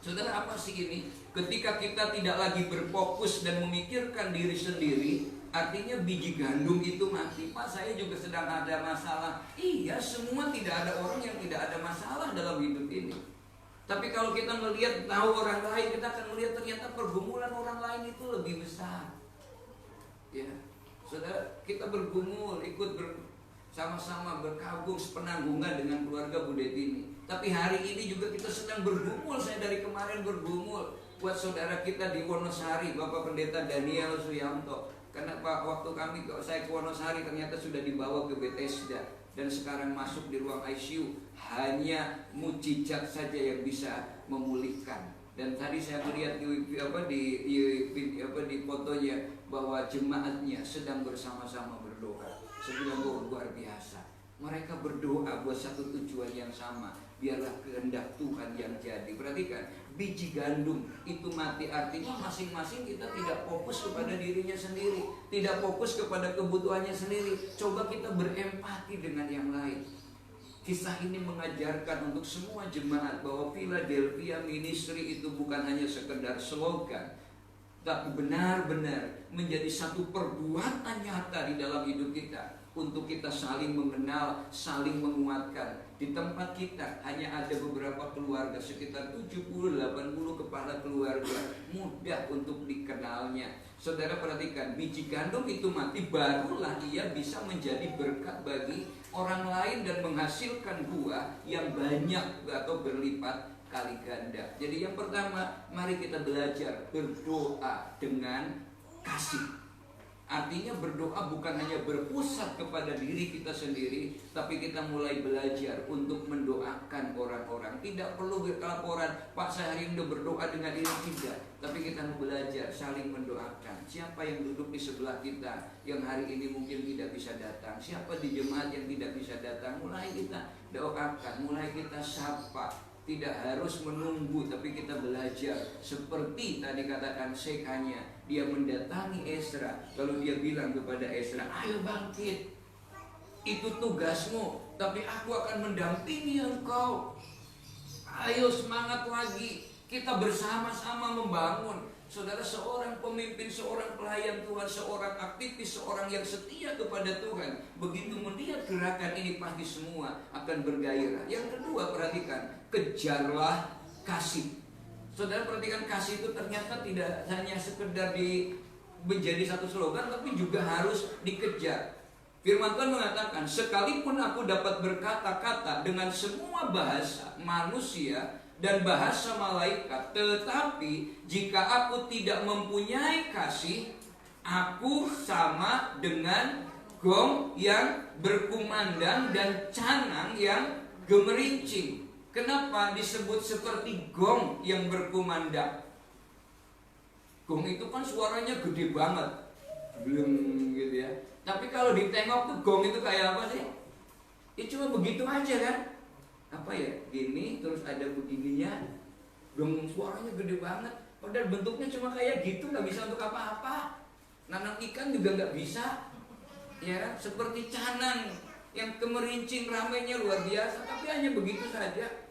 Saudara, apa sih ini? Ketika kita tidak lagi berfokus dan memikirkan diri sendiri, artinya biji gandum itu mati. Pak, saya juga sedang ada masalah. Iya, semua, tidak ada orang yang tidak ada masalah dalam hidup ini. Tapi kalau kita melihat, tahu orang lain, kita akan melihat ternyata pergumulan orang lain itu lebih besar. Ya, saudara, kita bergumul, ikut sama-sama berkabung sepenanggungan dengan keluarga Bu Deti ini. Tapi hari ini juga kita sedang bergumul. Saya dari kemarin bergumul buat saudara kita di Wonosari, Bapak Pendeta Daniel Suyanto. Karena waktu saya ke Wonosari ternyata sudah dibawa ke Bethesda dan sekarang masuk di ruang ICU. Hanya mujizat saja yang bisa memulihkan. Dan tadi saya melihat di fotonya bahwa jemaatnya sedang bersama-sama berdoa. Sebuah luar biasa. Mereka berdoa buat satu tujuan yang sama. Biarlah kehendak Tuhan yang jadi. Perhatikan, biji gandum itu mati, artinya masing-masing kita tidak fokus kepada dirinya sendiri, tidak fokus kepada kebutuhannya sendiri. Coba kita berempati dengan yang lain. Kisah ini mengajarkan untuk semua jemaat bahwa Philadelphia Ministry itu bukan hanya sekedar slogan, tapi benar-benar menjadi satu perbuatan nyata di dalam hidup kita. Untuk kita saling mengenal, saling menguatkan. Di tempat kita hanya ada beberapa keluarga, sekitar 70-80 kepala keluarga, mudah untuk dikenalnya. Saudara perhatikan, biji gandum itu mati, barulah ia bisa menjadi berkat bagi orang lain dan menghasilkan buah yang banyak atau berlipat kali ganda. Jadi yang pertama, mari kita belajar berdoa dengan kasih. Artinya berdoa bukan hanya berpusat kepada diri kita sendiri, tapi kita mulai belajar untuk mendoakan orang-orang. Tidak perlu laporan, Pak saya hari ini udah berdoa dengan ini, tidak. Tapi kita belajar saling mendoakan. Siapa yang duduk di sebelah kita yang hari ini mungkin tidak bisa datang, siapa di jemaat yang tidak bisa datang, mulai kita doakan, mulai kita sapa. Tidak harus menunggu, tapi kita belajar. Seperti tadi katakan sekanya, dia mendatangi Ezra. Lalu dia bilang kepada Ezra, ayo bangkit, itu tugasmu, tapi aku akan mendampingi engkau. Ayo semangat lagi, kita bersama-sama membangun. Saudara, seorang pemimpin, seorang pelayan Tuhan, seorang aktivis, seorang yang setia kepada Tuhan, begitu melihat gerakan ini pasti semua akan bergairah. Yang kedua, perhatikan, kejarlah kasih. Saudara perhatikan, kasih itu ternyata tidak hanya sekedar menjadi satu slogan, tapi juga harus dikejar. Firman Tuhan mengatakan, sekalipun aku dapat berkata-kata dengan semua bahasa manusia dan bahasa malaikat, tetapi jika aku tidak mempunyai kasih, aku sama dengan gong yang berkumandang dan canang yang gemerincing. Kenapa disebut seperti gong yang berkumandang? Gong itu kan suaranya gede banget, belum gitu ya. Tapi kalau ditengok tuh gong itu kayak apa sih? Ya cuma begitu aja kan? Apa ya, gini terus ada begininya, gong suaranya gede banget, padahal bentuknya cuma kayak gitu, nggak bisa untuk apa-apa. Nanam ikan juga nggak bisa, ya seperti canang yang kemerincing, ramainya luar biasa, tapi hanya begitu saja.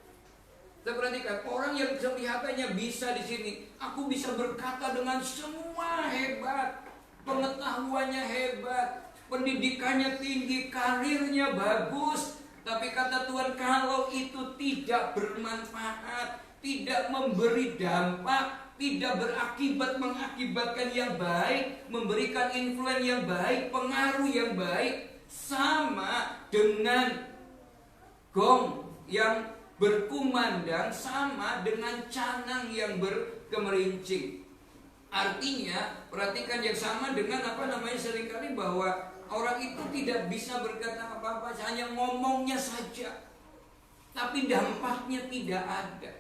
Kita perhatikan orang yang kelihatannya bisa di sini, aku bisa berkata dengan semua hebat, pengetahuannya hebat, pendidikannya tinggi, karirnya bagus. Tapi kata Tuhan, kalau itu tidak bermanfaat, tidak memberi dampak, tidak mengakibatkan yang baik, memberikan influence yang baik, pengaruh yang baik, sama dengan gong yang berkumandang, sama dengan canang yang berkemerincing. Artinya, perhatikan yang sama dengan seringkali bahwa orang itu tidak bisa berkata apa-apa, hanya ngomongnya saja, tapi dampaknya tidak ada.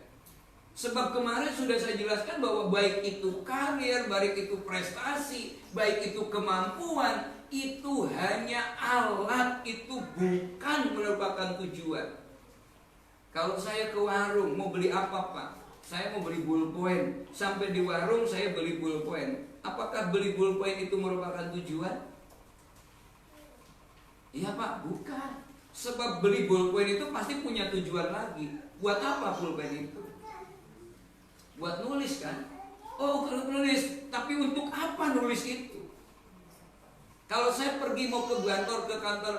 Sebab kemarin sudah saya jelaskan bahwa baik itu karir, baik itu prestasi, baik itu kemampuan, itu hanya alat, itu bukan merupakan tujuan. Kalau saya ke warung mau beli apa Pak? Saya mau beli ballpoint. Sampai di warung saya beli ballpoint. Apakah beli ballpoint itu merupakan tujuan? Iya Pak, bukan. Sebab beli ballpoint itu pasti punya tujuan lagi. Buat apa pulpen itu? Buat nulis kan? Oh, nulis. Tapi untuk apa nulis itu? Kalau saya pergi mau ke kantor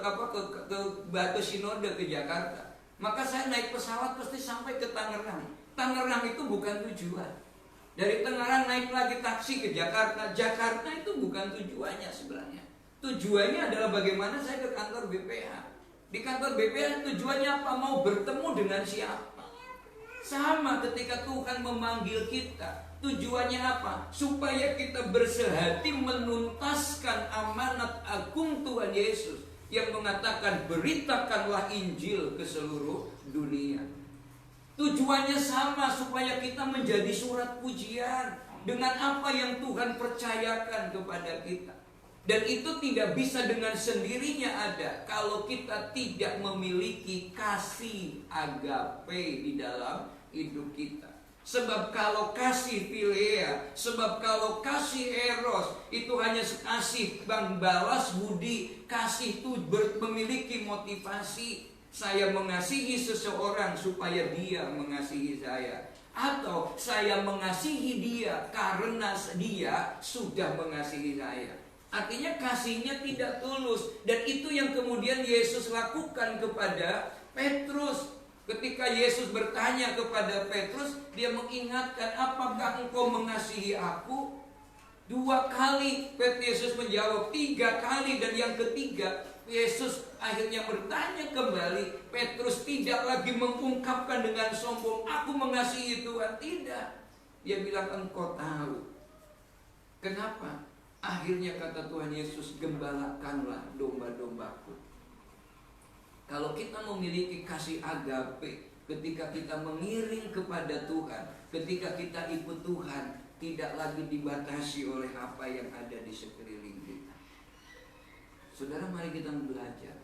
ke Batu Sinode ke Jakarta, maka saya naik pesawat pasti sampai ke Tangerang. Tangerang itu bukan tujuan. Dari Tangerang naik lagi taksi ke Jakarta. Jakarta itu bukan tujuannya sebenarnya. Tujuannya adalah bagaimana saya ke kantor BPH. Di kantor BPH tujuannya apa? Mau bertemu dengan siapa? Sama ketika Tuhan memanggil kita, tujuannya apa? Supaya kita bersehati menuntaskan amanat agung Tuhan Yesus yang mengatakan beritakanlah Injil ke seluruh dunia. Tujuannya sama, supaya kita menjadi surat pujian dengan apa yang Tuhan percayakan kepada kita. Dan itu tidak bisa dengan sendirinya ada kalau kita tidak memiliki kasih agape di dalam hidup kita. Sebab kalau kasih Philea, sebab kalau kasih eros itu hanya kasih balas budi. Kasih itu memiliki motivasi. Saya mengasihi seseorang supaya dia mengasihi saya, atau saya mengasihi dia karena dia sudah mengasihi saya. Artinya kasihnya tidak tulus. Dan itu yang kemudian Yesus lakukan kepada Petrus. Ketika Yesus bertanya kepada Petrus, dia mengingatkan, apakah engkau mengasihi aku? 2 kali Yesus menjawab, 3 kali, dan yang ketiga Yesus akhirnya bertanya kembali. Petrus tidak lagi mengungkapkan dengan sombong, aku mengasihi Tuhan. Tidak. Dia bilang, engkau tahu. Kenapa? Akhirnya kata Tuhan Yesus, gembalakanlah domba-dombaku. Kalau kita memiliki kasih agape, ketika kita mengiring kepada Tuhan, ketika kita ikut Tuhan, tidak lagi dibatasi oleh apa yang ada di sekeliling kita. Saudara, mari kita belajar.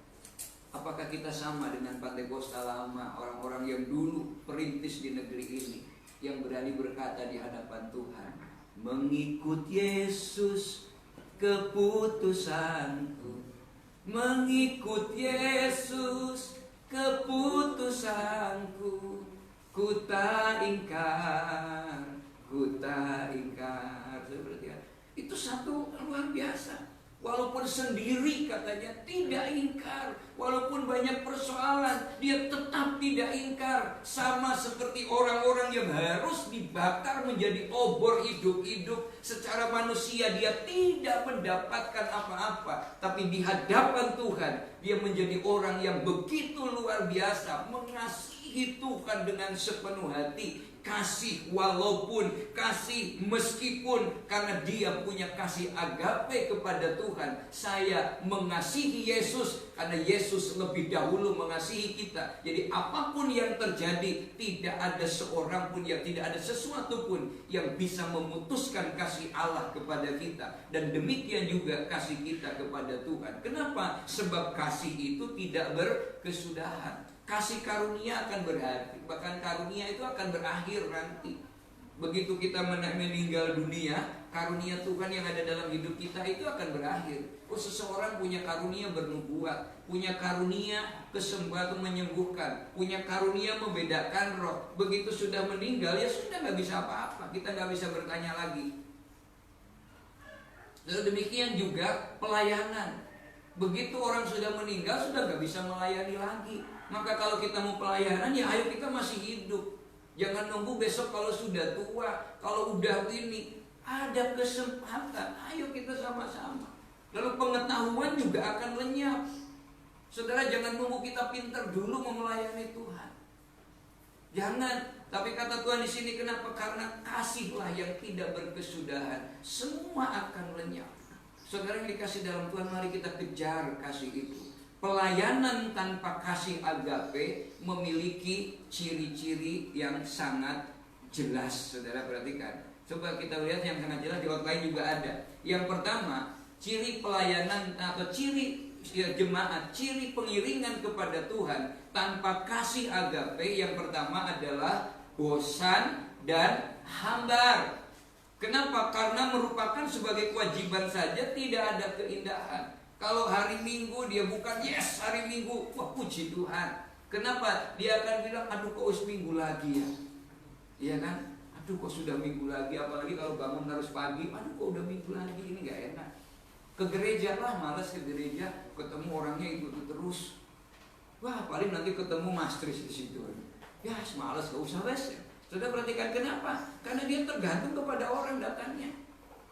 Apakah kita sama dengan Pantekosta lama, orang-orang yang dulu perintis di negeri ini, yang berani berkata di hadapan Tuhan, mengikut Yesus keputusanku, mengikut Yesus keputusanku, ku tak ingkar, ku tak ingkar. Seperti itu satu luar biasa. Walaupun sendiri katanya tidak ingkar, walaupun banyak persoalan dia tetap tidak ingkar. Sama seperti orang-orang yang harus dibakar menjadi obor hidup-hidup. Secara manusia dia tidak mendapatkan apa-apa, tapi di hadapan Tuhan dia menjadi orang yang begitu luar biasa, mengasihi Tuhan dengan sepenuh hati. Kasih walaupun, kasih meskipun, karena dia punya kasih agape kepada Tuhan. Saya mengasihi Yesus karena Yesus lebih dahulu mengasihi kita. Jadi apapun yang terjadi, tidak ada seorang pun yang, tidak ada sesuatu pun yang bisa memutuskan kasih Allah kepada kita. Dan demikian juga kasih kita kepada Tuhan. Kenapa? Sebab kasih itu tidak berkesudahan. Kasih karunia akan berakhir, bahkan karunia itu akan berakhir nanti. Begitu kita meninggal dunia, karunia Tuhan yang ada dalam hidup kita itu akan berakhir. Oh, seseorang punya karunia bernubuat, punya karunia kesembuhan menyembuhkan, punya karunia membedakan roh. Begitu sudah meninggal, ya sudah nggak bisa apa-apa, kita nggak bisa bertanya lagi. Dan demikian juga pelayanan. Begitu orang sudah meninggal, sudah nggak bisa melayani lagi. Maka kalau kita mau pelayanan, ya ayo kita masih hidup. Jangan nunggu besok kalau sudah tua, kalau udah ini. Ada kesempatan, ayo kita sama-sama. Lalu pengetahuan juga akan lenyap. Saudara, jangan nunggu kita pintar dulu mau melayani Tuhan. Jangan. Tapi kata Tuhan di sini, kenapa? Karena kasihlah yang tidak berkesudahan. Semua akan lenyap. Saudara yang dikasih dalam Tuhan, mari kita kejar kasih itu. Pelayanan tanpa kasih agape memiliki ciri-ciri yang sangat jelas. Saudara perhatikan. Coba kita lihat yang sangat jelas, di outline juga ada. Yang pertama, ciri pelayanan atau ciri jemaat, ciri pengiringan kepada Tuhan tanpa kasih agape, yang pertama adalah bosan dan hambar. Kenapa? Karena merupakan sebagai kewajiban saja, tidak ada keindahan. Kalau hari Minggu dia bukan, yes hari Minggu, wah puji Tuhan. Kenapa? Dia akan bilang, aduh kok Minggu lagi ya. Iya kan? Aduh kok sudah minggu lagi, apalagi kalau bangun harus pagi, aduh kok udah minggu lagi, ini gak enak. Ke gereja lah, malas ke gereja, ketemu orangnya itu terus. Wah paling nanti ketemu mastris di situ. Ya malas, gak usah les. Sudah perhatikan kenapa? Karena dia tergantung kepada orang datangnya.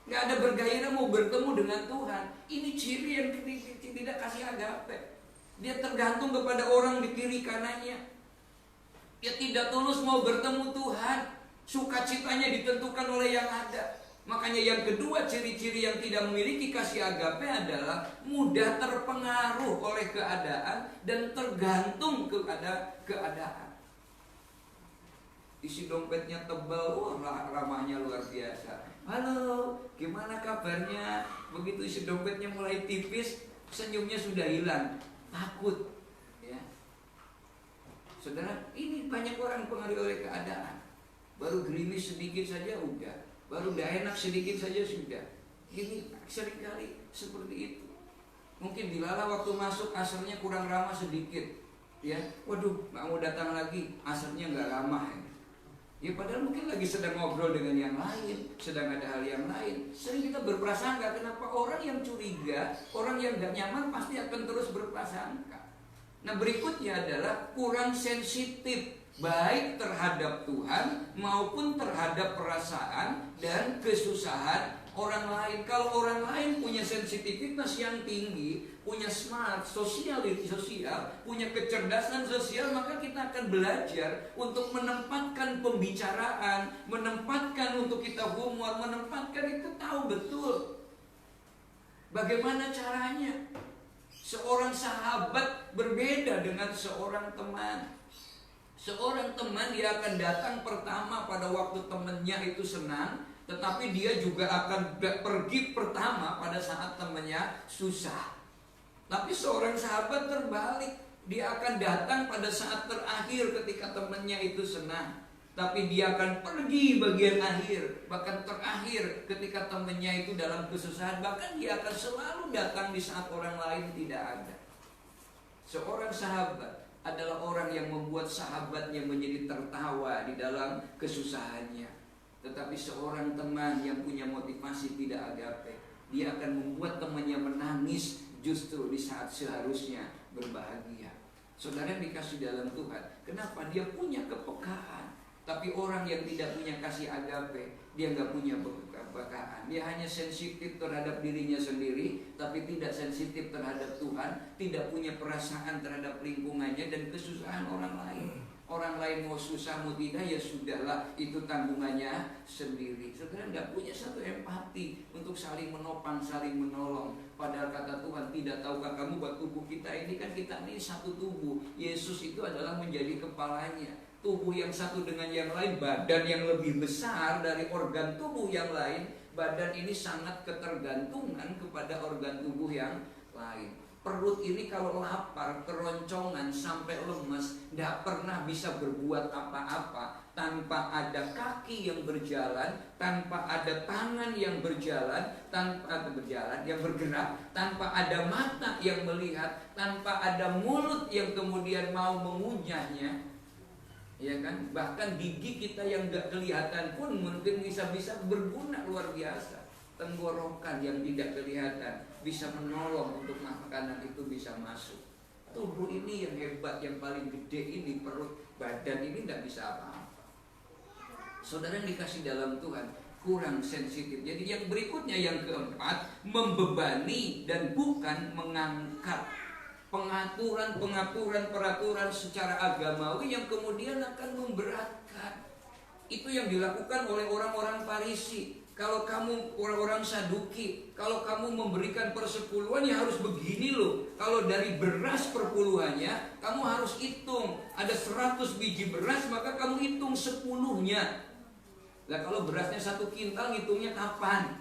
Gak ada bergairah mau bertemu dengan Tuhan. Ini ciri yang tidak kasih agape. Dia tergantung kepada orang di kiri kanannya. Dia tidak tulus mau bertemu Tuhan. Sukacitanya ditentukan oleh yang ada. Makanya yang kedua ciri-ciri yang tidak memiliki kasih agape adalah mudah terpengaruh oleh keadaan dan tergantung kepada keadaan. Isi dompetnya tebal, wah ramahnya luar biasa. Halo, gimana kabarnya? Begitu isi dompetnya mulai tipis, senyumnya sudah hilang, takut. Ya. Saudara, ini banyak orang pengaruh oleh keadaan. Baru gerimis sedikit saja udah, baru gak enak sedikit saja sudah. Ini seringkali seperti itu. Mungkin dilala waktu masuk asarnya kurang ramah sedikit, ya. Waduh, gak mau datang lagi, asarnya gak ramah. Ya padahal mungkin lagi sedang ngobrol dengan yang lain, sedang ada hal yang lain. Sering kita berprasangka, kenapa orang yang curiga, orang yang gak nyaman pasti akan terus berprasangka. Nah berikutnya adalah kurang sensitif, baik terhadap Tuhan maupun terhadap perasaan dan kesusahan orang lain. Kalau orang lain punya sensitivitas yang tinggi, punya smart sosial, punya kecerdasan sosial, maka kita akan belajar untuk menempatkan pembicaraan, menempatkan untuk kita humor, menempatkan itu tahu betul bagaimana caranya. Seorang sahabat berbeda dengan seorang teman. Seorang teman dia akan datang pertama pada waktu temannya itu senang, tetapi dia juga akan pergi pertama pada saat temannya susah. Tapi seorang sahabat terbalik, dia akan datang pada saat terakhir ketika temannya itu senang, tapi dia akan pergi bagian akhir, bahkan terakhir ketika temannya itu dalam kesusahan. Bahkan dia akan selalu datang di saat orang lain tidak ada. Seorang sahabat adalah orang yang membuat sahabatnya menjadi tertawa di dalam kesusahannya. Tetapi seorang teman yang punya motivasi tidak agape, dia akan membuat temannya menangis justru di saat seharusnya berbahagia. Saudara yang dikasih dalam Tuhan, kenapa? Dia punya kepekaan. Tapi orang yang tidak punya kasih agape, dia nggak punya kepekaan. Dia hanya sensitif terhadap dirinya sendiri, tapi tidak sensitif terhadap Tuhan, tidak punya perasaan terhadap lingkungannya dan kesusahan orang lain. Orang lain mau susah mau tidak, ya sudahlah, itu tanggungannya sendiri. Saudara nggak punya satu empati untuk saling menopang, saling menolong. Padahal kata Tuhan, tidak tahukah kamu bahwa tubuh kita ini kan kita ini satu tubuh. Yesus itu adalah menjadi kepalanya. Tubuh yang satu dengan yang lain, badan yang lebih besar dari organ tubuh yang lain. Badan ini sangat ketergantungan kepada organ tubuh yang lain. Perut ini kalau lapar, keroncongan sampai lemes, tidak pernah bisa berbuat apa-apa tanpa ada kaki yang berjalan, tanpa ada tangan yang berjalan, yang bergerak, tanpa ada mata yang melihat, tanpa ada mulut yang kemudian mau mengunyahnya. Ya kan? Bahkan gigi kita yang gak kelihatan pun mungkin bisa berguna luar biasa. Tenggorokan yang tidak kelihatan bisa menolong untuk makanan itu bisa masuk. Tubuh ini yang hebat, yang paling gede ini, perut, badan ini tidak bisa apa-apa. Saudara yang dikasih dalam Tuhan, kurang sensitif. Jadi yang berikutnya, yang keempat, membebani dan bukan mengangkat. Pengaturan, peraturan secara agamawi yang kemudian akan memberatkan. Itu yang dilakukan oleh orang-orang Farisi. Kalau kamu orang-orang Saduki, kalau kamu memberikan persepuluhan ya harus begini loh. Kalau dari beras perpuluhannya, kamu harus hitung. Ada 100 biji beras, maka kamu hitung 10-nya. Nah kalau berasnya 1 kintal, hitungnya kapan?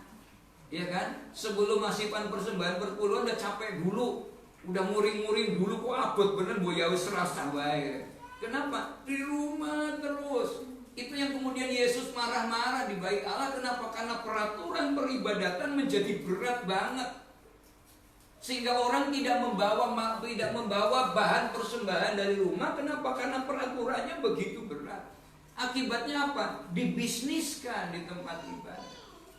Ya kan? Sebelum masipan persembahan perpuluhan udah capek dulu. Udah muring-muring dulu, kok abot bener boyawi serasa baik. Kenapa? Di rumah terus. Itu yang kemudian Yesus marah-marah di bait Allah. Kenapa? Karena peraturan peribadatan menjadi berat banget, sehingga orang tidak membawa bahan persembahan dari rumah. Kenapa? Karena peraturannya begitu berat. Akibatnya apa? Dibisniskan di tempat ibadah.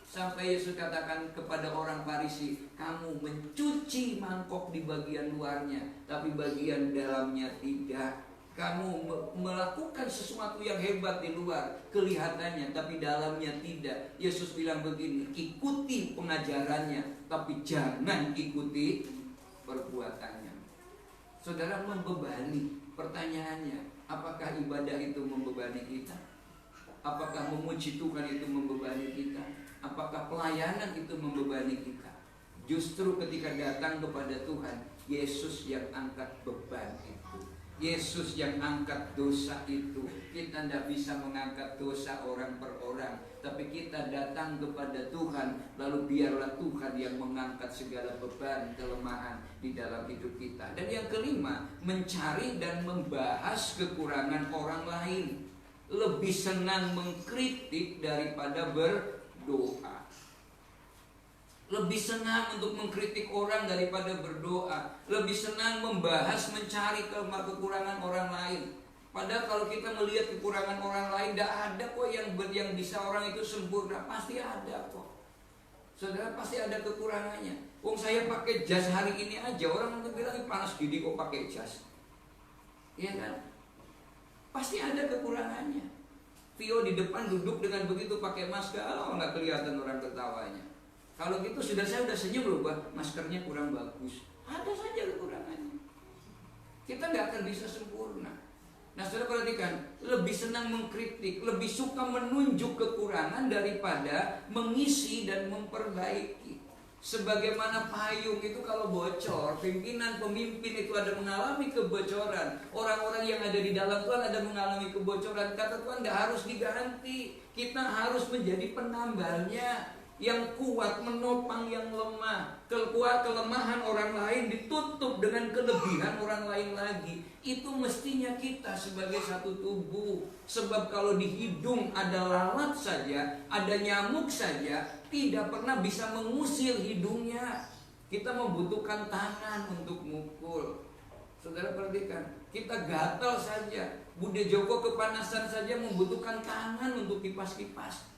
Sampai Yesus katakan kepada orang Farisi, kamu mencuci mangkok di bagian luarnya, tapi bagian dalamnya tidak. Kamu melakukan sesuatu yang hebat di luar kelihatannya, tapi dalamnya tidak. Yesus bilang begini, ikuti pengajarannya, tapi jangan ikuti perbuatannya. Saudara, membebani. Pertanyaannya, apakah ibadah itu membebani kita? Apakah memuji Tuhan itu membebani kita? Apakah pelayanan itu membebani kita? Justru ketika datang kepada Tuhan, Yesus yang angkat beban itu. Yesus yang angkat dosa itu. Kita tidak bisa mengangkat dosa orang per orang, tapi kita datang kepada Tuhan, lalu biarlah Tuhan yang mengangkat segala beban, kelemahan di dalam hidup kita. Dan yang kelima, mencari dan membahas kekurangan orang lain. Lebih senang mengkritik daripada berdoa. Lebih senang untuk mengkritik orang daripada berdoa. Lebih senang membahas, mencari kekurangan orang lain. Padahal kalau kita melihat kekurangan orang lain, tidak ada kok yang bisa orang itu sempurna. Pasti ada kok. Saudara, pasti ada kekurangannya. Wong saya pakai jas hari ini aja, orang nanti bilang panas gini kok pakai jas. Iya kan? Pasti ada kekurangannya. Vio di depan duduk dengan begitu pakai masker, nggak kelihatan orang ketawanya. Kalau gitu saya udah senyum loh, Pak, maskernya kurang bagus. Ada saja kekurangannya. Kita nggak akan bisa sempurna. Nah, saudara perhatikan, lebih senang mengkritik, lebih suka menunjuk kekurangan daripada mengisi dan memperbaiki. Sebagaimana payung itu kalau bocor, pemimpin itu ada mengalami kebocoran. Orang-orang yang ada di dalam Tuhan ada mengalami kebocoran. Kata Tuhan tidak harus diganti. Kita harus menjadi penambalnya, yang kuat menopang yang lemah. Kelemahan orang lain ditutup dengan kelebihan orang lain lagi. Itu mestinya kita sebagai satu tubuh. Sebab kalau di hidung ada lalat saja, ada nyamuk saja, tidak pernah bisa mengusir hidungnya. Kita membutuhkan tangan untuk mukul. Saudara perhatikan, kita gatal saja, Bude Joko kepanasan saja membutuhkan tangan untuk kipas-kipas.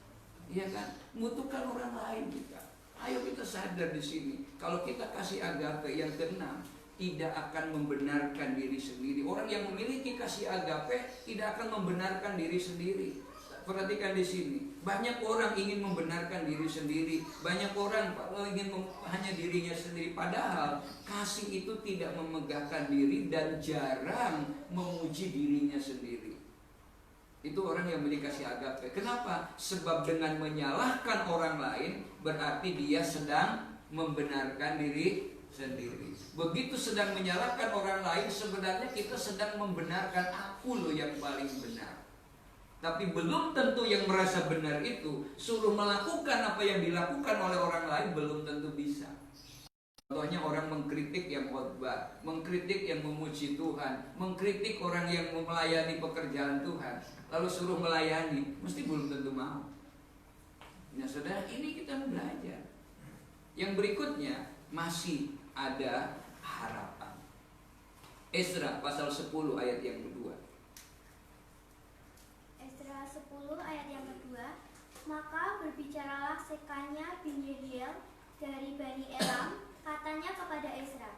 Iya kan? Membutuhkan orang lain kita. Ayo kita sadar di sini. Kalau kita kasih agape yang keenam, tidak akan membenarkan diri sendiri. Orang yang memiliki kasih agape tidak akan membenarkan diri sendiri. Perhatikan di sini. Banyak orang ingin membenarkan diri sendiri. Banyak orang ingin hanya dirinya sendiri. Padahal kasih itu tidak memegahkan diri dan jarang memuji dirinya sendiri. Itu orang yang memiliki kasih agape. Kenapa? Sebab dengan menyalahkan orang lain berarti dia sedang membenarkan diri sendiri. Begitu sedang menyalahkan orang lain, sebenarnya kita sedang membenarkan aku loh yang paling benar. Tapi belum tentu yang merasa benar itu suruh melakukan apa yang dilakukan oleh orang lain belum tentu bisa. Contohnya orang mengkritik yang khotbah, mengkritik yang memuji Tuhan, mengkritik orang yang melayani pekerjaan Tuhan, lalu suruh melayani, mesti belum tentu mau. Nah, saudara, ini kita belajar. Yang berikutnya masih ada harapan. Ezra pasal 10 ayat yang kedua. Ezra 10 ayat yang kedua. Maka berbicaralah Sekanya bin Yehiel dari Bani Elam, katanya kepada Ezra,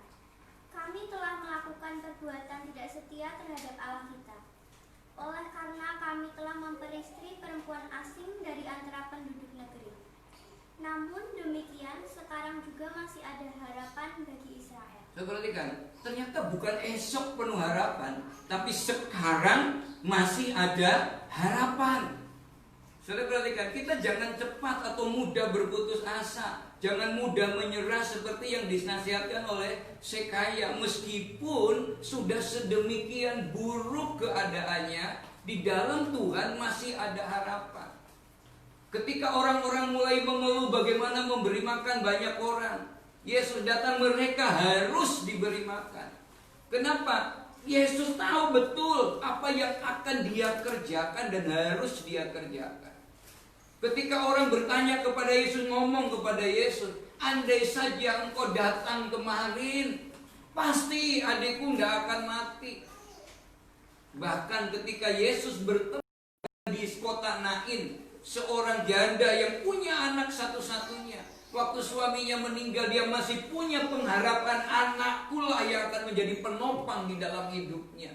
kami telah melakukan perbuatan tidak setia terhadap Allah kita. Oleh karena kami telah memperistri perempuan asing dari antara penduduk negeri. Namun demikian, sekarang juga masih ada harapan bagi Israel. Saya perhatikan, ternyata bukan esok penuh harapan, tapi sekarang masih ada harapan. Saudara perhatikan, kita jangan cepat atau mudah berputus asa. Jangan mudah menyerah seperti yang dinasihatkan oleh Sekaya. Meskipun sudah sedemikian buruk keadaannya, di dalam Tuhan masih ada harapan. Ketika orang-orang mulai mengeluh bagaimana memberi makan banyak orang, Yesus datang, mereka harus diberi makan. Kenapa? Yesus tahu betul apa yang akan dia kerjakan dan harus dia kerjakan. Ketika orang bertanya kepada Yesus, ngomong kepada Yesus, andai saja engkau datang kemarin, pasti adikku tidak akan mati. Bahkan ketika Yesus bertemu di kota Nain, seorang janda yang punya anak satu-satunya. Waktu suaminya meninggal, dia masih punya pengharapan, anakku lah yang akan menjadi penopang di dalam hidupnya.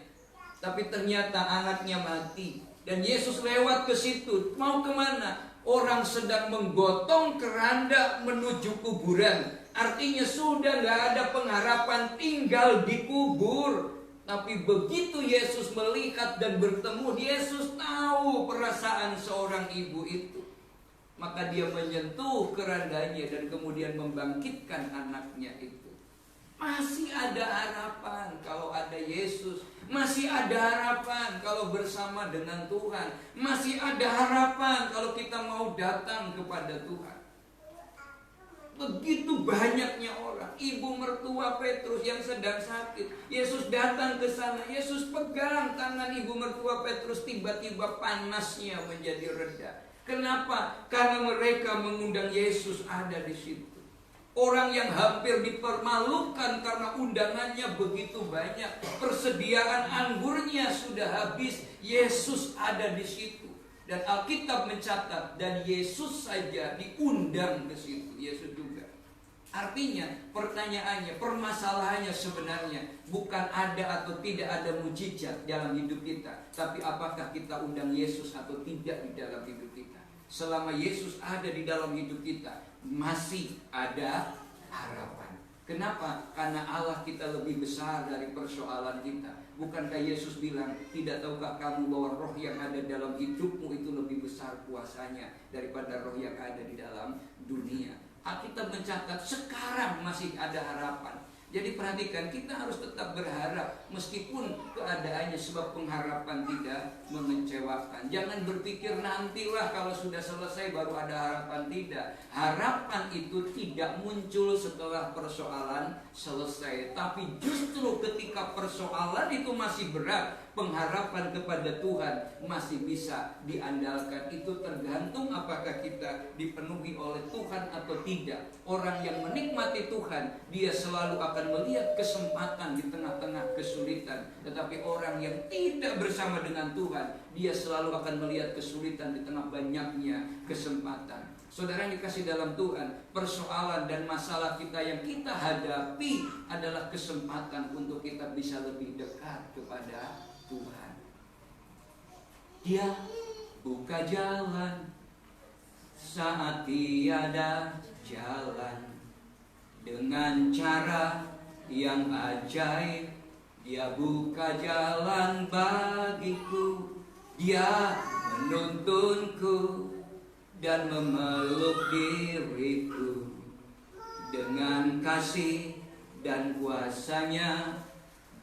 Tapi ternyata anaknya mati. Dan Yesus lewat ke situ. Mau kemana? Orang sedang menggotong keranda menuju kuburan. Artinya sudah gak ada pengharapan, tinggal dikubur. Tapi begitu Yesus melihat dan bertemu, Yesus tahu perasaan seorang ibu itu. Maka dia menyentuh kerandanya dan kemudian membangkitkan anaknya itu. Masih ada harapan kalau ada Yesus. Masih ada harapan kalau bersama dengan Tuhan. Masih ada harapan kalau kita mau datang kepada Tuhan. Begitu banyaknya orang. Ibu mertua Petrus yang sedang sakit, Yesus datang ke sana. Yesus pegang tangan ibu mertua Petrus. Tiba-tiba panasnya menjadi reda. Kenapa? Karena mereka mengundang Yesus ada di situ. Orang yang hampir dipermalukan karena undangannya begitu banyak. Persediaan anggurnya sudah habis. Yesus ada di situ. Dan Alkitab mencatat, dan Yesus saja diundang ke situ. Yesus juga. Artinya pertanyaannya, permasalahannya sebenarnya bukan ada atau tidak ada mujizat dalam hidup kita, tapi apakah kita undang Yesus atau tidak di dalam hidup kita. Selama Yesus ada di dalam hidup kita, masih ada harapan. Kenapa? Karena Allah kita lebih besar dari persoalan kita. Bukankah Yesus bilang, tidak tahukah kamu bahwa roh yang ada dalam hidupmu itu lebih besar kuasanya daripada roh yang ada di dalam dunia. Alkitab mencatat sekarang masih ada harapan. Jadi perhatikan, kita harus tetap berharap meskipun keadaannya, sebab pengharapan tidak mengecewakan. Jangan berpikir nantilah kalau sudah selesai baru ada harapan. Tidak. Harapan itu tidak muncul setelah persoalan selesai. Tapi justru ketika persoalan itu masih berat, pengharapan kepada Tuhan masih bisa diandalkan. Itu tergantung apakah kita dipenuhi oleh Tuhan atau tidak. Orang yang menikmati Tuhan, dia selalu akan melihat kesempatan di tengah-tengah kesulitan. Tetapi orang yang tidak bersama dengan Tuhan, dia selalu akan melihat kesulitan di tengah banyaknya kesempatan. Saudara yang dikasih dalam Tuhan, persoalan dan masalah kita yang kita hadapi adalah kesempatan untuk kita bisa lebih dekat kepada Tuhan. Dia buka jalan saat tiada jalan, dengan cara yang ajaib. Dia buka jalan bagiku. Dia menuntunku dan memeluk diriku. Dengan kasih dan kuasanya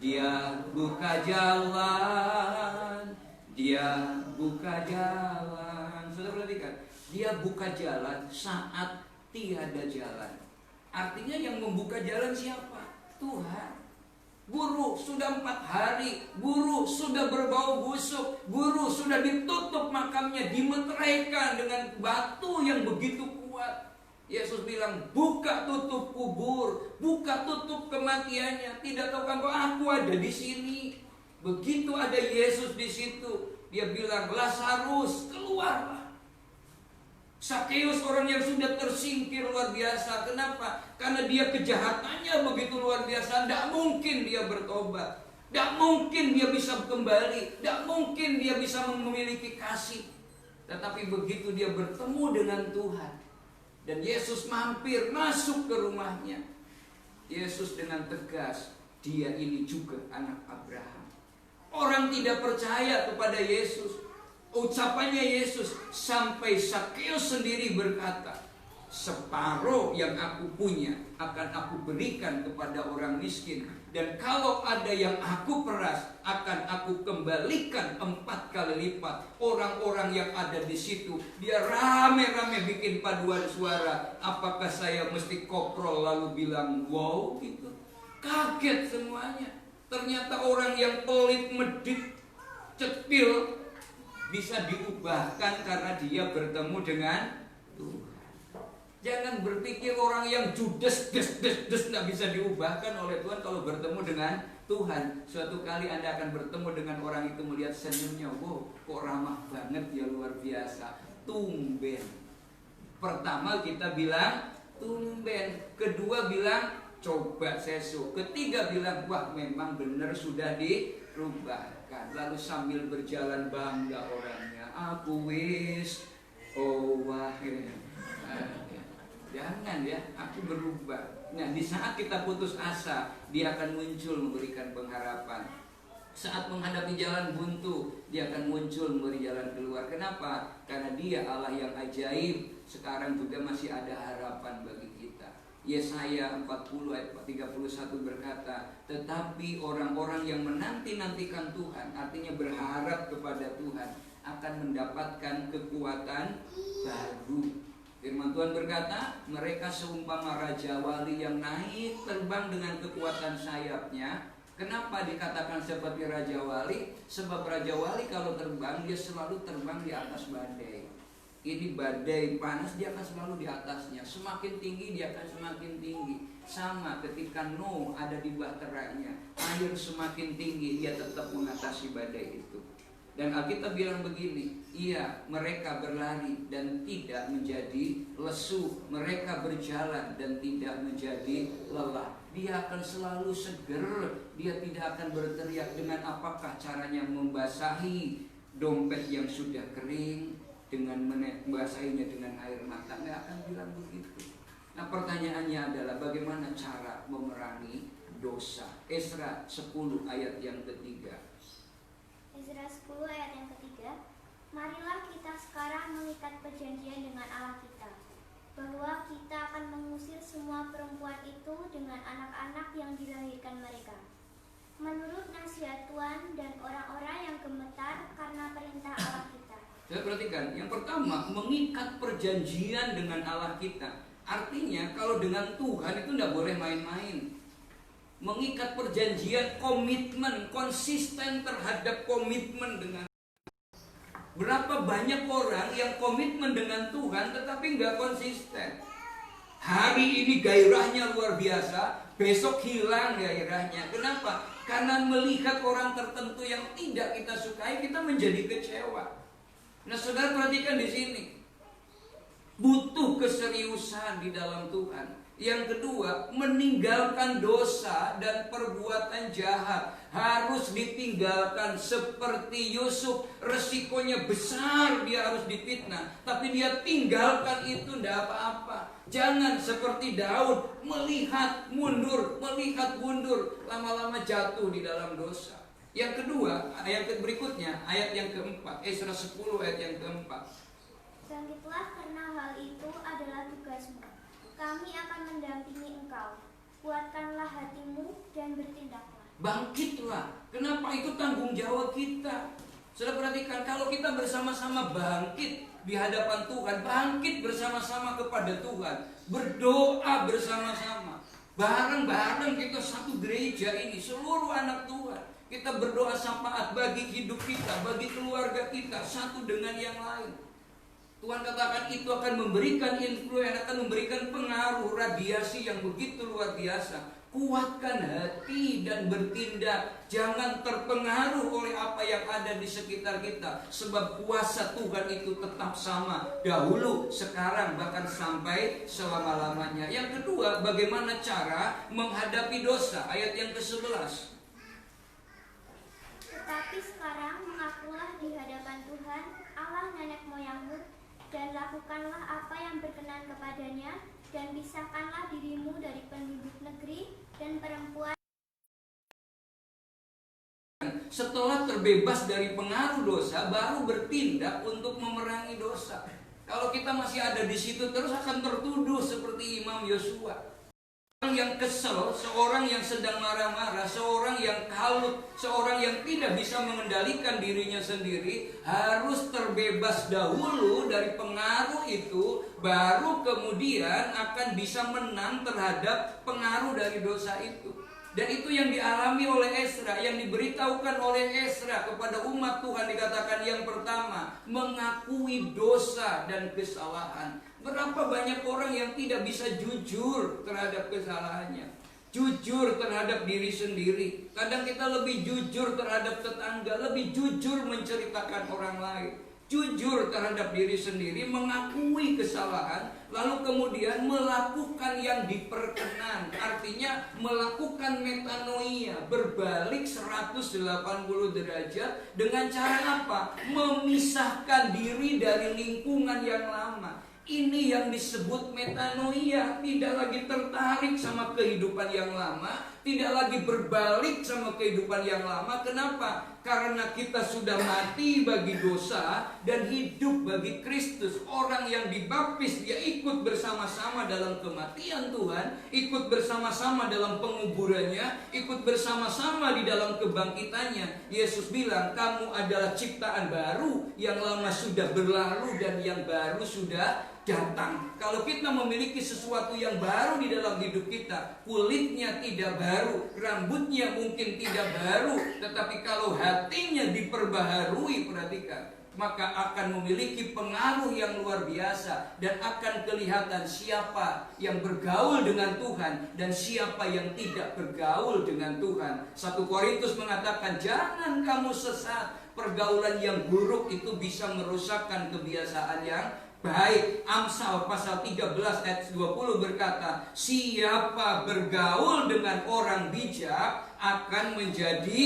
Dia buka jalan. Dia buka jalan. Saudara perhatikan, Dia buka jalan saat tiada jalan. Artinya yang membuka jalan siapa? Tuhan. Guru sudah 4 hari, guru sudah berbau busuk, guru sudah ditutup makamnya, dimeteraikan dengan batu yang begitu kuat. Yesus bilang, buka tutup kubur, buka tutup kematiannya. Tidak tahu kamu, aku ada di sini. Begitu ada Yesus di situ, dia bilang, Lazarus keluarlah. Sakeus, orang yang sudah tersingkir luar biasa. Kenapa? Karena dia kejahatannya begitu luar biasa. Tidak mungkin dia bertobat. Tidak mungkin dia bisa kembali. Tidak mungkin dia bisa memiliki kasih. Tetapi begitu dia bertemu dengan Tuhan, dan Yesus mampir masuk ke rumahnya, Yesus dengan tegas, dia ini juga anak Abraham. Orang tidak percaya kepada Yesus. Ucapannya Yesus, sampai Sakeus sendiri berkata, separuh yang aku punya akan aku berikan kepada orang miskin, dan kalau ada yang aku peras akan aku kembalikan 4 kali lipat. Orang-orang yang ada di situ, dia rame-rame bikin paduan suara. Apakah saya mesti koprol lalu bilang wow gitu? Kaget semuanya. Ternyata orang yang pelit, medit, cetil bisa diubahkan karena dia bertemu dengan Tuhan. Jangan berpikir orang yang judes, des, tidak bisa diubahkan oleh Tuhan kalau bertemu dengan Tuhan, suatu kali Anda akan bertemu dengan orang itu, melihat senyumnya, wow, kok ramah banget ya, luar biasa. Tumben. Pertama kita bilang tumben, kedua bilang coba sesuk, ketiga bilang wah memang benar sudah dirubahkan. Lalu sambil berjalan bangga orangnya, aku wis oh wah jangan ya, aku berubah. Nah, di saat kita putus asa, dia akan muncul memberikan pengharapan. Saat menghadapi jalan buntu, dia akan muncul memberi jalan keluar. Kenapa? Karena dia Allah yang ajaib. Sekarang juga masih ada harapan bagi kita. Yesaya 40 ayat 31 berkata, tetapi orang-orang yang menanti-nantikan Tuhan, artinya berharap kepada Tuhan, akan mendapatkan kekuatan baru. Firman Tuhan berkata, mereka seumpama raja wali yang naik terbang dengan kekuatan sayapnya. Kenapa dikatakan seperti raja wali? Sebab raja wali kalau terbang, dia selalu terbang di atas badai. Ini badai panas, dia akan selalu di atasnya. Semakin tinggi, dia akan semakin tinggi. Sama ketika Nuh ada di bahteranya, air semakin tinggi, dia tetap mengatasi badai itu. Dan Alkitab bilang begini, iya, mereka berlari dan tidak menjadi lesu, mereka berjalan dan tidak menjadi lelah. Dia akan selalu seger, dia tidak akan berteriak dengan apakah caranya membasahi dompet yang sudah kering dengan membasahinya dengan air mata. Nggak akan bilang begitu. Nah, pertanyaannya adalah bagaimana cara memerangi dosa? Esra 10 ayat yang ketiga. Ezra 10 ayat yang ketiga, marilah kita sekarang mengikat perjanjian dengan Allah kita, bahwa kita akan mengusir semua perempuan itu dengan anak-anak yang dilahirkan mereka, menurut nasihat Tuhan dan orang-orang yang gemetar karena perintah Allah kita. Saya perhatikan, yang pertama, mengikat perjanjian dengan Allah kita. Artinya kalau dengan Tuhan itu tidak boleh main-main. Mengikat perjanjian, komitmen, konsisten terhadap komitmen dengan. Berapa banyak orang yang komitmen dengan Tuhan tetapi nggak konsisten. Hari ini gairahnya luar biasa, besok hilang gairahnya. Kenapa? Karena melihat orang tertentu yang tidak kita sukai, kita menjadi kecewa. Nah, saudara perhatikan di sini, butuh keseriusan di dalam Tuhan. Yang kedua, meninggalkan dosa dan perbuatan jahat harus ditinggalkan. Seperti Yusuf, resikonya besar, dia harus difitnah, tapi dia tinggalkan itu, tidak apa-apa. Jangan seperti Daud, melihat mundur, lama-lama jatuh di dalam dosa. Yang kedua, ayat berikutnya, ayat yang keempat, Esra 10 ayat yang keempat. Bangkitlah, karena hal itu adalah tugasmu. Kami akan mendampingi engkau. Kuatkanlah hatimu dan bertindaklah. Bangkitlah. Kenapa? Itu tanggung jawab kita. Sudah perhatikan, kalau kita bersama-sama bangkit di hadapan Tuhan, bangkit bersama-sama kepada Tuhan, berdoa bersama-sama, bareng-bareng kita satu gereja ini, seluruh anak Tuhan, kita berdoa syafaat bagi hidup kita, bagi keluarga kita, satu dengan yang lain. Tuhan katakan itu akan memberikan influence, akan memberikan pengaruh, radiasi yang begitu luar biasa. Kuatkan hati dan bertindak. Jangan terpengaruh oleh apa yang ada di sekitar kita. Sebab kuasa Tuhan itu tetap sama. Dahulu, sekarang, bahkan sampai selama-lamanya. Yang kedua, bagaimana cara menghadapi dosa? Ayat yang ke-11. Tetapi sekarang mengakulah di hadapan Tuhan, Allah nenek moyangmu, dan lakukanlah apa yang berkenan kepadanya, dan pisahkanlah dirimu dari penduduk negeri dan perempuan. Setelah terbebas dari pengaruh dosa, baru bertindak untuk memerangi dosa. Kalau kita masih ada di situ terus, akan tertuduh seperti Imam Yosua. Seorang yang kesel, seorang yang sedang marah-marah, seorang yang kalut, seorang yang tidak bisa mengendalikan dirinya sendiri, harus terbebas dahulu dari pengaruh itu, baru kemudian akan bisa menang terhadap pengaruh dari dosa itu. Dan itu yang dialami oleh Esra, yang diberitahukan oleh Esra kepada umat Tuhan. Dikatakan yang pertama, mengakui dosa dan kesalahan. Berapa banyak orang yang tidak bisa jujur terhadap kesalahannya. jujur terhadap diri sendiri. Kadang kita lebih jujur terhadap tetangga, lebih jujur menceritakan orang lain. Jujur terhadap diri sendiri, mengakui kesalahan, lalu kemudian melakukan yang diperkenan. Artinya melakukan metanoia, berbalik 180 derajat. Dengan cara apa? Memisahkan diri dari lingkungan yang lama. Ini yang disebut metanoia. Tidak lagi tertarik sama kehidupan yang lama, tidak lagi berbalik sama kehidupan yang lama. Kenapa? Karena kita sudah mati bagi dosa dan hidup bagi Kristus. Orang yang dibaptis, dia ikut bersama-sama dalam kematian Tuhan, ikut bersama-sama dalam penguburannya, ikut bersama-sama di dalam kebangkitannya. Yesus bilang, kamu adalah ciptaan baru, yang lama sudah berlalu dan yang baru sudah datang. Kalau kita memiliki sesuatu yang baru di dalam hidup kita, kulitnya tidak baru, rambutnya mungkin tidak baru, tetapi kalau hatinya diperbaharui, perhatikan, maka akan memiliki pengaruh yang luar biasa. Dan akan kelihatan siapa yang bergaul dengan Tuhan dan siapa yang tidak bergaul dengan Tuhan. 1 Korintus mengatakan, jangan kamu sesat. Pergaulan yang buruk itu bisa merusakkan kebiasaan yang baik. Amsal pasal 13 ayat 20 berkata, siapa bergaul dengan orang bijak akan menjadi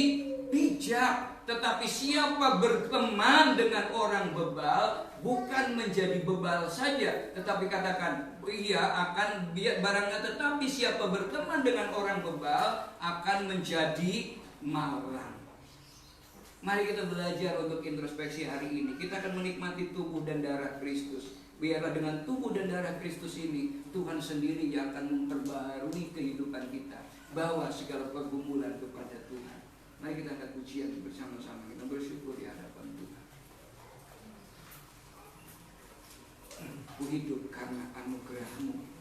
bijak, tetapi siapa berteman dengan orang bebal bukan menjadi bebal saja, tetapi katakan, ia akan barangnya, tetapi siapa berteman dengan orang bebal akan menjadi malang. Mari kita belajar untuk introspeksi hari ini. Kita akan menikmati tubuh dan darah Kristus. Biarlah dengan tubuh dan darah Kristus ini, Tuhan sendiri yang akan memperbaharui kehidupan kita. Bawa segala pergumulan kepada Tuhan. Mari kita angkat pujian bersama-sama. Kita bersyukur di hadapan Tuhan. Ku hidup karena anugerah-Mu.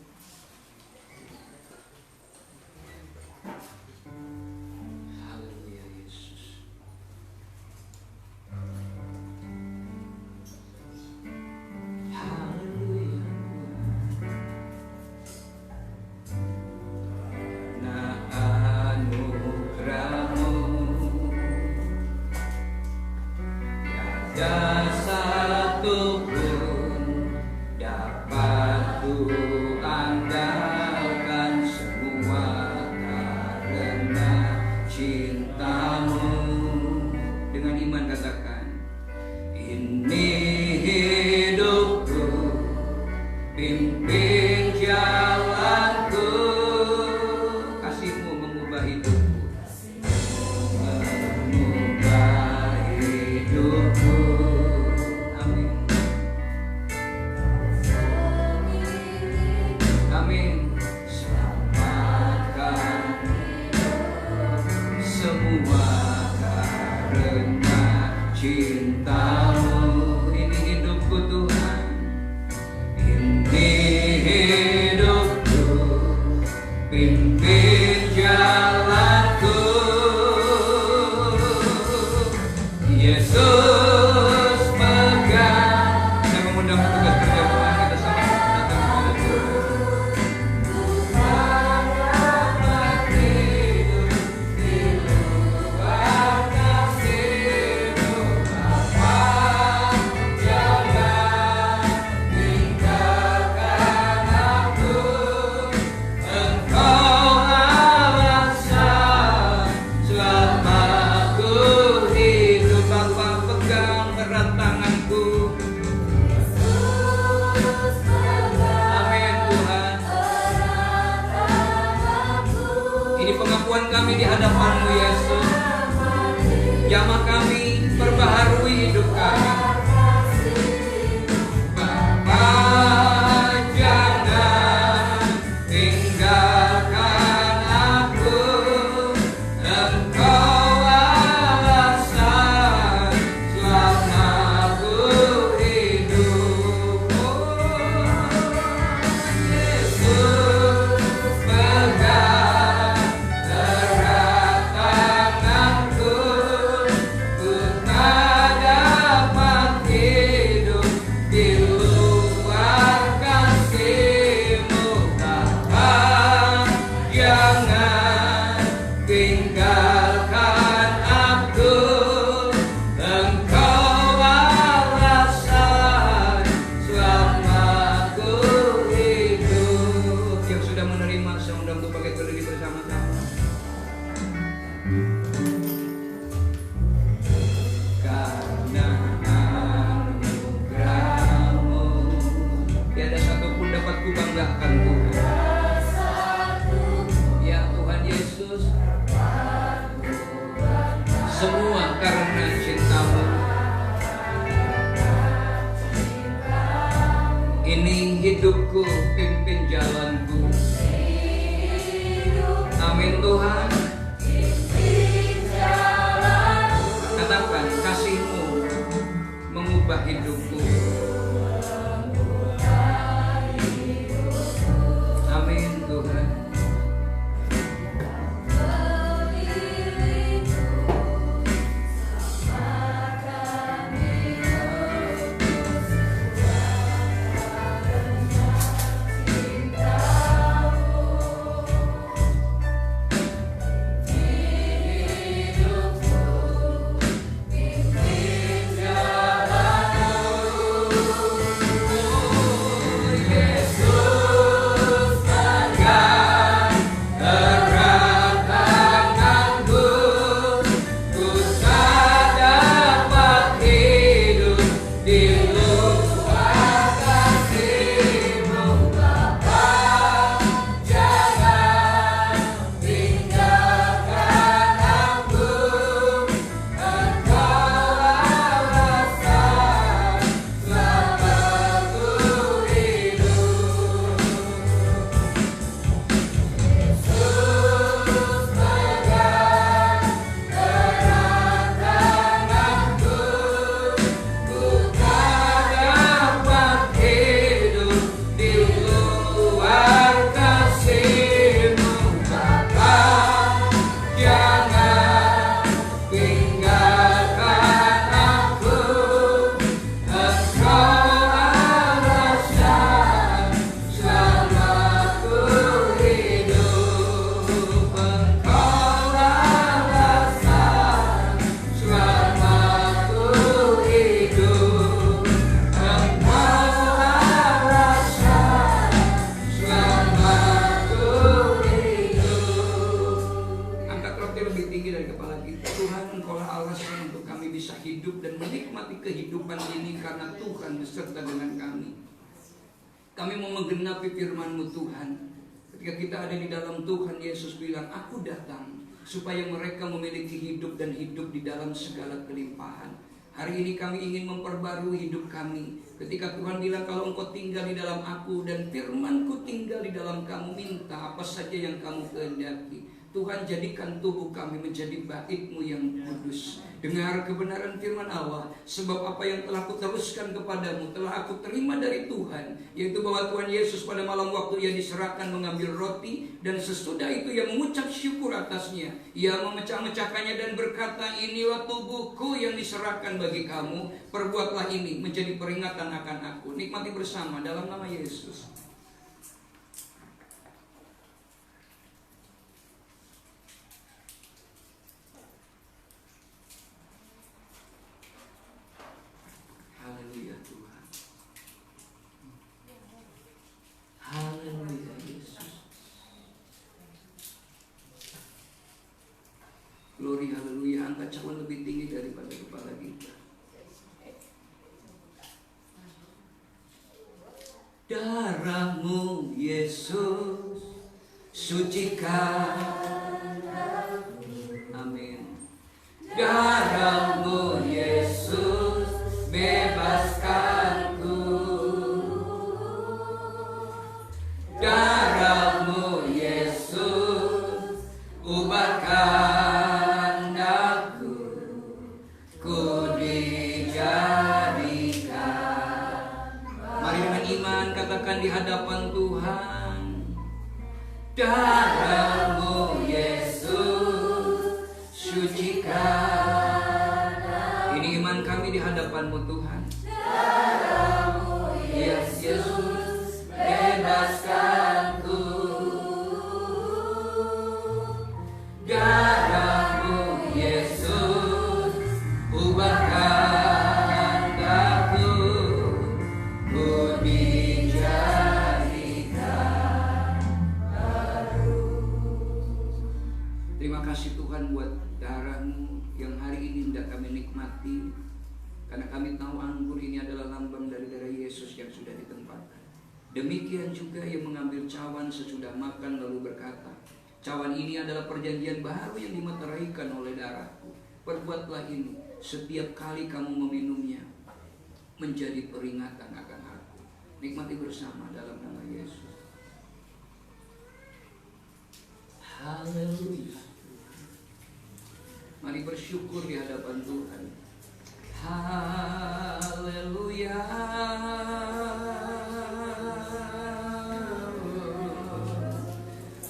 Apa ataupun dapat kubanggakan Tuhan. Ya Tuhan Yesus, semua karena cinta-Mu. Ini hidupku, pimpin jalanku. Amin Tuhan. Katakan, kasih-Mu mengubah hidupku. Amin Tuhan. Kami mau menggenapi firman-Mu Tuhan. Ketika kita ada di dalam Tuhan, Yesus bilang, aku datang supaya mereka memiliki hidup dan hidup di dalam segala kelimpahan. Hari ini kami ingin memperbarui hidup kami. Ketika Tuhan bilang, kalau engkau tinggal di dalam aku dan firman-Ku tinggal di dalam kamu, minta apa saja yang kamu kehendaki. Tuhan, jadikan tubuh kami menjadi bait-Mu yang kudus. Dengar kebenaran firman Allah, sebab apa yang telah kuteruskan kepadamu telah aku terima dari Tuhan, yaitu bahwa Tuhan Yesus pada malam waktu Ia diserahkan mengambil roti, dan sesudah itu Ia mengucap syukur atasnya. Ia memecah-mecahkannya dan berkata, inilah tubuhku yang diserahkan bagi kamu, perbuatlah ini menjadi peringatan akan aku. Nikmati bersama dalam nama Yesus. Haleluya Tuhan. Haleluya Yesus. Glory haleluya. Angkat cawan lebih tinggi daripada kepala kita. Darah-Mu Yesus sucikan aku. Amin. Darah-Mu Yesus bebaskanku. Darah-Mu Yesus ubahkan aku. Ku dijadikan. Mari dengan iman katakan di hadapan Tuhan. Darah-Mu Yesus sucikan. Ini iman kami di hadapan-Mu Tuhan. Darah-Mu Yesus bebaskanku. Darah-Mu Yesus ubahkan aku. Ku dijadikan baru. Terima kasih Tuhan buat darah-Mu yang hari ini hendak kami nikmati. Karena kami tahu anggur ini adalah lambang dari darah Yesus yang sudah ditempatkan. Demikian juga ia mengambil cawan sesudah makan lalu berkata, cawan ini adalah perjanjian baru yang dimeteraikan oleh darahku. Perbuatlah ini setiap kali kamu meminumnya, menjadi peringatan akan aku. Nikmati bersama dalam nama Yesus. Haleluya. Mari bersyukur di hadapan Tuhan. Haleluya.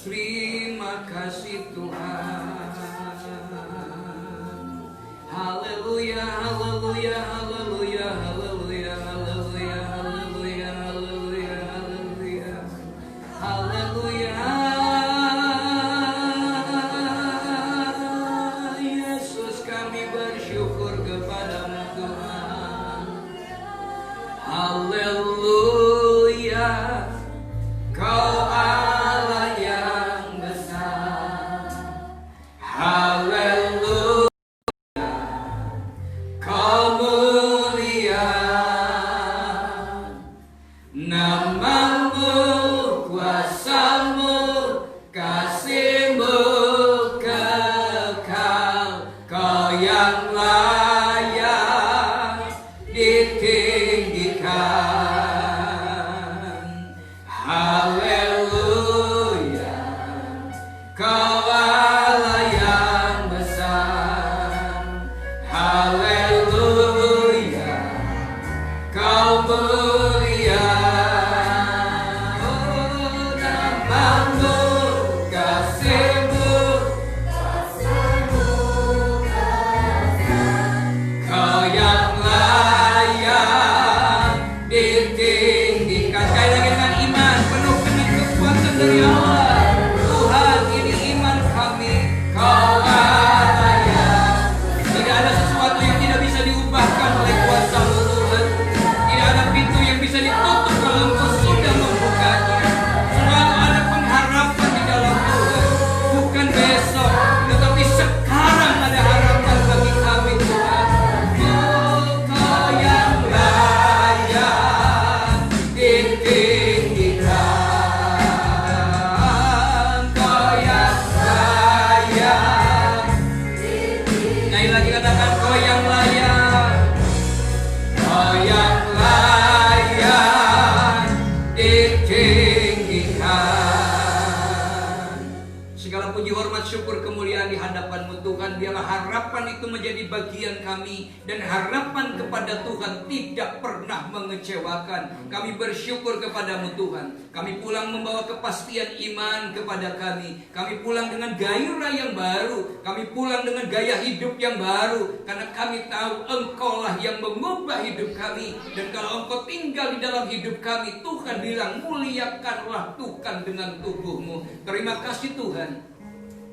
Terima kasih Tuhan. Haleluya, haleluya, haleluya, haleluya, haleluya, haleluya, haleluya, haleluya, haleluya. Yesus, kami bersyukur kepadamu Tuhan. Haleluya. Kau Allah yang besar. Haleluya. Kau mulia. Namamu, kuasamu, kasihmu kekal. Kau yang layak ditinggikan. Haleluya. Kau Allah yang besar. Haleluya. Kau mulia. Oh, namamu, kasihmu, kau yang layak ditinggikan. Sekali lagi dengan iman, penuh dengan kekuatan dari Allah. Tuhan, ini iman kami. Kau Allah yang tidak ada sesuatu yang tidak bisa diubahkan oleh kuasa-Mu Tuhan. Tidak ada pintu yang bisa ditutup kalau Engkau sudah membukanya. Selalu ada pengharapan di dalam Tuhan. Bukan besok, tetapi sekarang ada harapan bagi kami Tuhan. Oh, Kau yang layak ditinggikan. Kau yang layak. Sekali lagi katakan, Kau yang layak. Kau yang layak ditinggikan. Segala puji, hormat, syukur, kemuliaan di hadapan-Mu Tuhan. Biarlah harapan itu menjadi bagian kami. Dan harapan kepada Tuhan tidak pernah mengecewakan. Kami bersyukur kepada-Mu Tuhan. Kami pulang membawa kepastian iman kepada kami. Kami pulang dengan gairah yang baru. Kami pulang dengan gaya hidup yang baru. Karena kami tahu Engkau-lah yang mengubah hidup kami. Dan kalau Engkau tinggal di dalam hidup kami, Tuhan bilang, muliakanlah Tuhan dengan tubuhmu. Terima kasih Tuhan.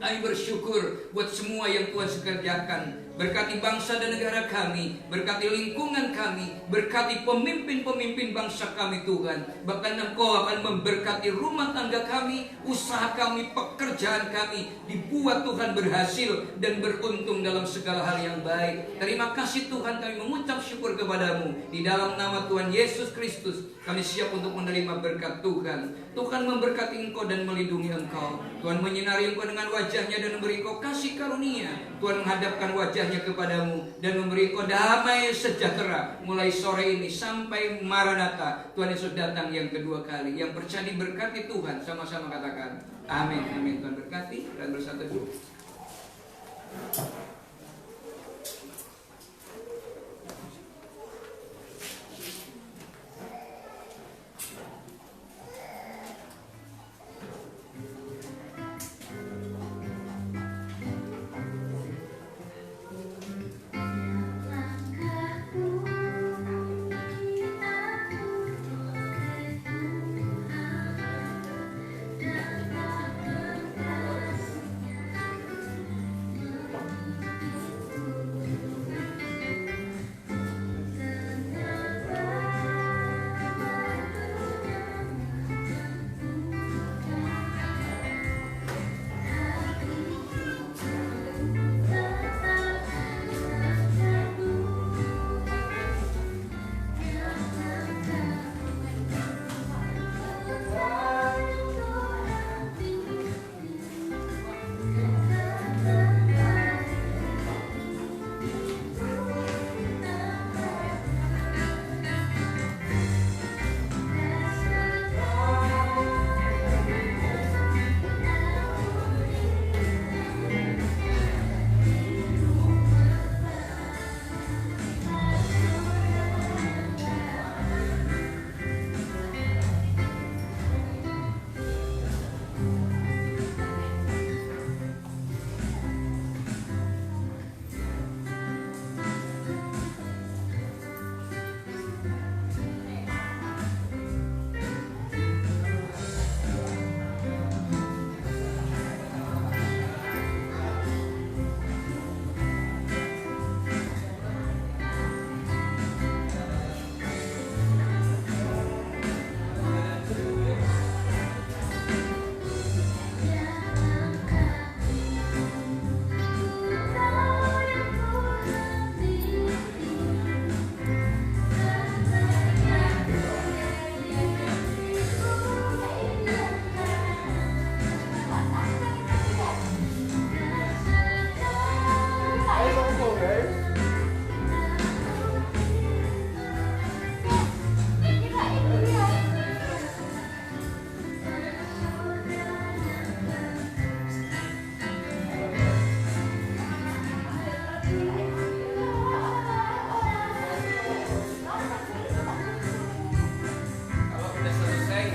Kami bersyukur buat semua yang Tuhan kerjakan. Berkati bangsa dan negara kami, berkati lingkungan kami, berkati pemimpin-pemimpin bangsa kami Tuhan. Bahkan Engkau akan memberkati rumah tangga kami, usaha kami, pekerjaan kami, dibuat Tuhan berhasil dan beruntung dalam segala hal yang baik. Terima kasih Tuhan, kami mengucap syukur kepadamu. Di dalam nama Tuhan Yesus Kristus, kami siap untuk menerima berkat Tuhan. Tuhan memberkati Engkau dan melindungi Engkau. Tuhan menyinari Engkau dengan wajahnya dan memberi Engkau kasih karunia. Tuhan menghadapkan wajahnya kepadamu dan memberi Engkau damai sejahtera mulai sore ini sampai Maranatha. Tuhan Yesus datang yang kedua kali. Yang percaya diberkati Tuhan, sama-sama katakan amin. Amin. Tuhan berkati dan bersatu teduh.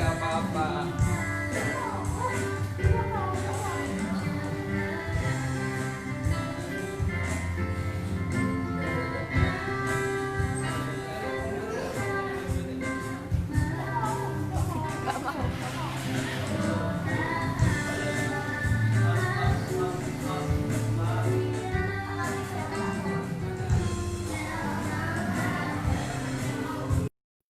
apa-apa.